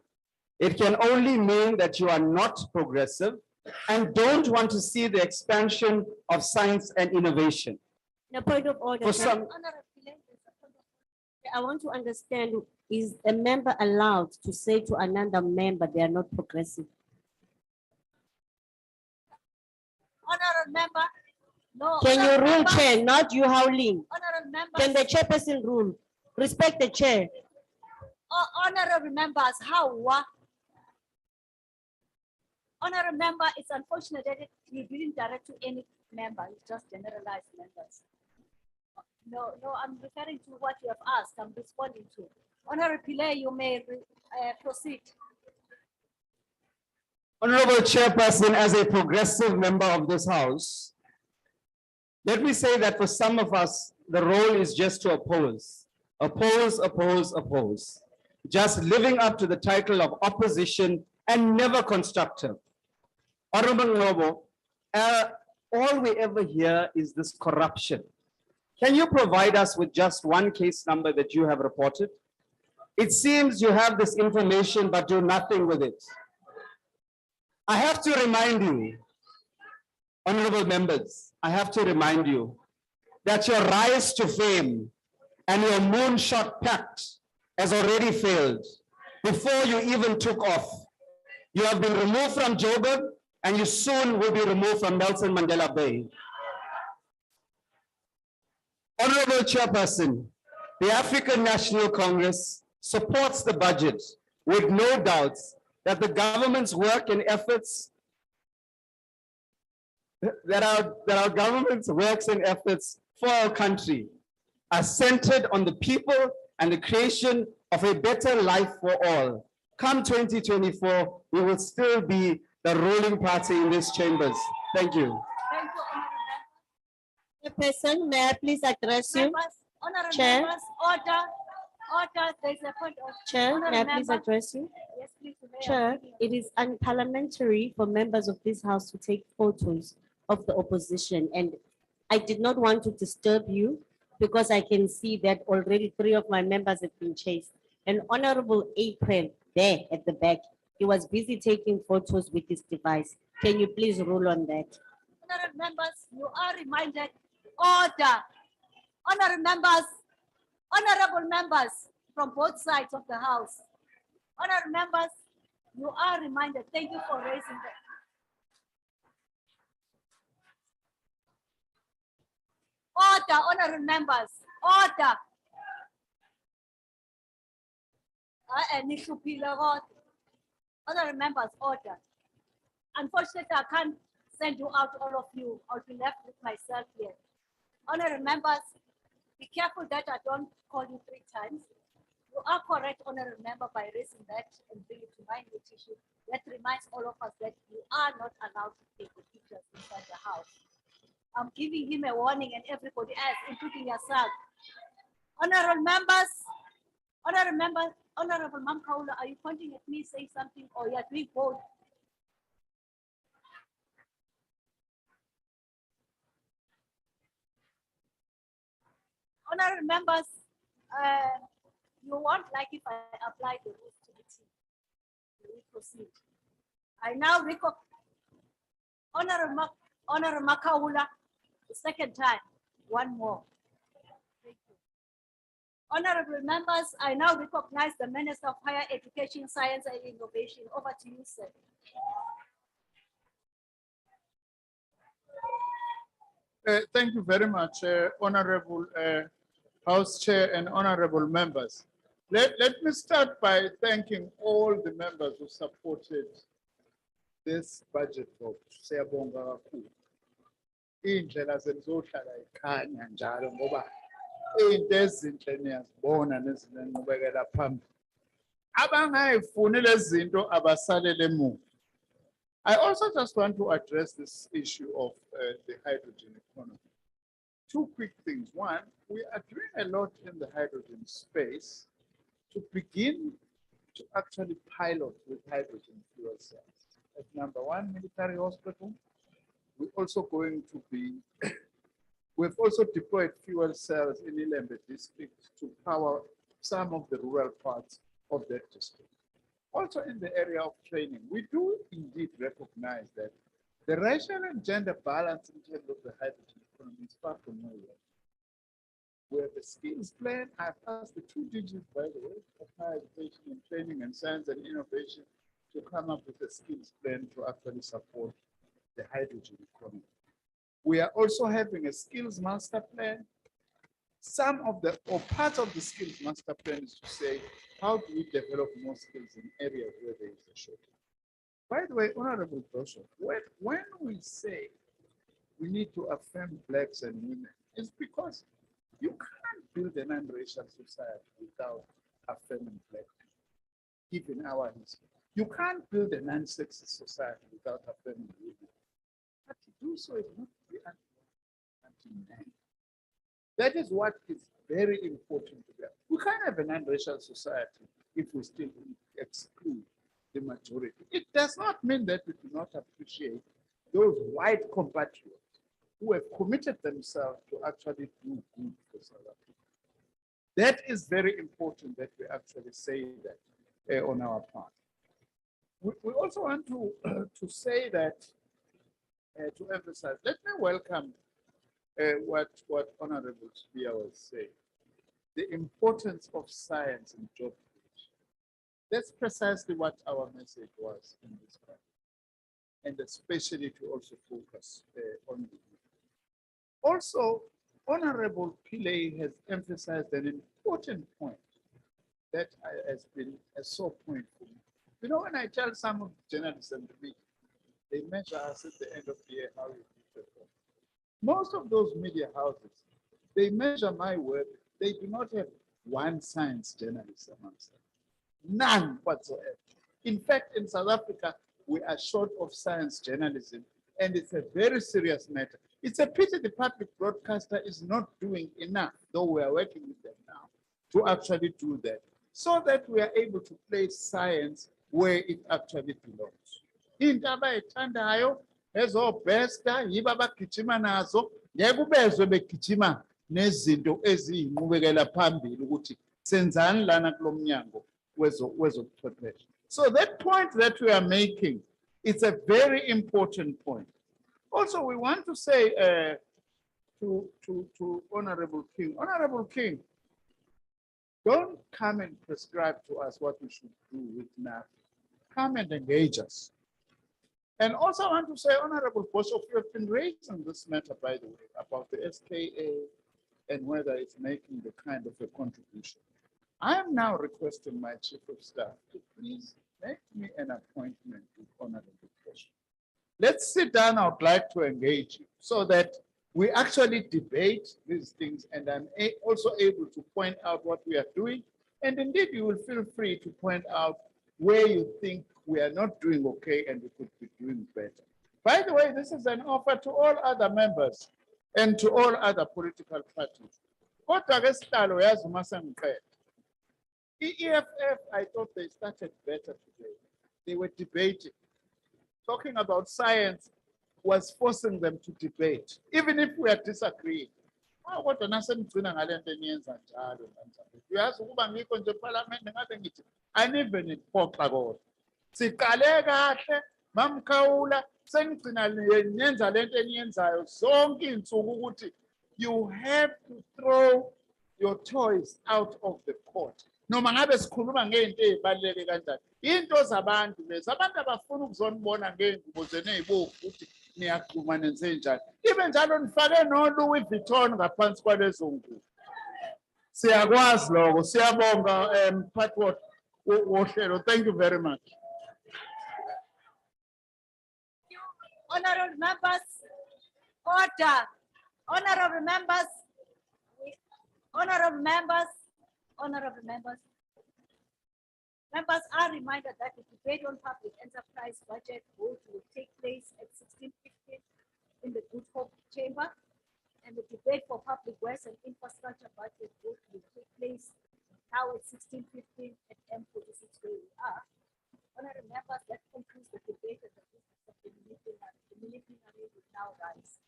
It can only mean that you are not progressive and don't want to see the expansion of science and innovation. No point of order. For some, I want to understand, is a member allowed to say to another member they are not progressive? Honorable member, no. Can you honorable rule, member, chair, not you howling? Honorable members, Can the chairperson rule? Respect the chair. honorable members, how? Honorable member, it's unfortunate that you didn't direct to any member, it's just generalized members. No, I'm referring to what you have asked, I'm responding to. Honorable Pillay, you may proceed. Honorable Chairperson, as a progressive member of this House, let me say that for some of us, the role is just to oppose. Oppose, oppose, oppose. Just living up to the title of opposition and never constructive. Honorable Noble, all we ever hear is this corruption. Can you provide us with just one case number that you have reported? It seems you have this information but do nothing with it. I have to remind you, honorable members, I have to remind you that your rise to fame and your moonshot pact has already failed before you even took off. You have been removed from Joburg and you soon will be removed from Nelson Mandela Bay. Honorable Chairperson, the African National Congress supports the budget with no doubts that the government's work and efforts that our government's works and efforts for our country are centered on the people and the creation of a better life for all. Come 2024, we will still be the ruling party in these chambers. Thank you. Thank you, honorable Chairperson, may I please address you? members. Honorable Chair. members, order, there's a point of. Chair, may I Honorable please member. address you? Yes, please. Mayor. Chair, it is unparliamentary for members of this House to take photos of the opposition, and I did not want to disturb you because I can see that already 3 of my members have been chased. And Honorable April, there at the back, he was busy taking photos with his device. Can you please rule on that? Honorable members, you are reminded, order. Honorable members from both sides of the House. Honorable members, you are reminded, thank you for raising that. Order, honorable members, order. Honorable members, order. Unfortunately, I can't send you out, all of you. I'll be left with myself here. Honorable members, be careful that I don't call you 3 times. You are correct, honorable member, by raising that and bring it to my notice. That reminds all of us that you are not allowed to take the pictures inside the house. I'm giving him a warning and everybody else, including yourself. Honorable members, Honorable Mam Kaula, are you pointing at me, saying something, or you are doing both? Honorable members, you won't like if I apply the rules to the team. We proceed. I now recognize Honorable Makaula, the second time, one more. Thank you. Honorable members, I now recognize the Minister of Higher Education, Science and Innovation. Over to you, sir. Thank you very much, Honorable House Chair and honorable members. Let me start by thanking all the members who supported this budget vote. Siyabonga kakhulu. Indlela zenizohlala ikhanya njalo ngoba into ezinhle niyazibona nezinenqubekela phambili. Abangayifuni lezi zinto abasalele emuva. I also just want to address this issue of the hydrogen economy. 2 quick things. One, we are doing a lot in the hydrogen space to begin to actually pilot with hydrogen fuel cells. At number 1 military hospital, we're also going to be, we've also deployed fuel cells in Ilembe district to power some of the rural parts of that district. Also in the area of training, we do indeed recognize that the racial and gender balance in terms of the hydrogen economy is far from nowhere. We have a skills plan. I've asked the 2 digits, by the way, of higher education and training and science and innovation to come up with a skills plan to actually support the hydrogen economy. We are also having a skills master plan. Some of the, or part of the skills master plan is to say, how do we develop more skills in areas where there is a shortage? By the way, Honorable Joshua, when we say we need to affirm blacks and women, it's because you can't build a non-racial society without affirming black people, given our history. You can't build a non-sexist society without affirming women. But to do so is not to be anti-man. That is what is very important to them. We can't have a non-racial society if we still exclude the majority. It does not mean that we do not appreciate those white compatriots who have committed themselves to actually do good for South Africa. That is very important that we actually say that on our part. We also want to say that, to emphasize, let me welcome what Honorable Spear was saying, the importance of science in job creation. That's precisely what our message was in this part, and especially to also focus on the youth. Also, Honorable Pillay has emphasized an important point that has been a sore point for me. You know, when I tell some of the journalists and the media, they measure us at the end of the year how we perform. Most of those media houses, they measure my work. They do not have one science journalist amongst them. None whatsoever. In fact, in South Africa, we are short of science journalism, and it's a very serious matter. It's a pity the public broadcaster is not doing enough, though we are working with them now, to actually do that, so that we are able to place science where it actually belongs. Into abayithandayo ezobhesta yibo abagijima nazo, ngeke ubezwe begijima nezinto eziyinqubekela phambili ukuthi senzani lana kulo mnyango wezobuchwepheshe. So that point that we are making, it's a very important point. Also, we want to say to Honorable King, don't come and prescribe to us what we should do with NAF. Come and engage us. And also I want to say, Honorable Boshoff, you have been raising this matter, by the way, about the SKA and whether it's making the kind of a contribution. I am now requesting my chief of staff to please make me an appointment with Honorable President. Let's sit down. I'd like to engage you so that we actually debate these things, and I'm also able to point out what we are doing. And indeed, you will feel free to point out where you think we are not doing okay and we could be doing better. By the way, this is an offer to all other members and to all other political parties. Kodwa ke sihlalo yazi uma sengiqeda. EFF, I thought they started better today. They were debating. Talking about science was forcing them to debate, even if we are disagreeing. Kodwa nasenigcina ngale nto eniyenza njalo. Uyazi ukuba ngikho nje eParliament ngabe ngithi anive niphoxa kodwa. Siqale kahle, mamkhawula, senigcina niyenza le nto eniyenzayo zonke insuku ukuthi you have to throw your toys out of the court. Noma ngabe sikhuluma ngento ezibaluleke kanjani. Into zabantu lezi, abantu abafuna ukuzonibona ngeengubo zenu ezibovu ukuthi niyaqhuma nenze njani. Ibe njalo nifake no-Louis Vuitton ngaphansi kwalezo ngubo. Siyakwazi lokho, siyabonga mphathi wohlelo. Thank you very much. Honorable members, order. Honorable members, honorable members, honorable members. Members are reminded that the debate on public enterprise budget vote will take place at 16:15 in the Good Hope Chamber, and the debate for public works and infrastructure budget vote will take place now at 16:15 at M46 where we are. Honorable members, that concludes the debate and the business of the meeting. The meeting will now rise.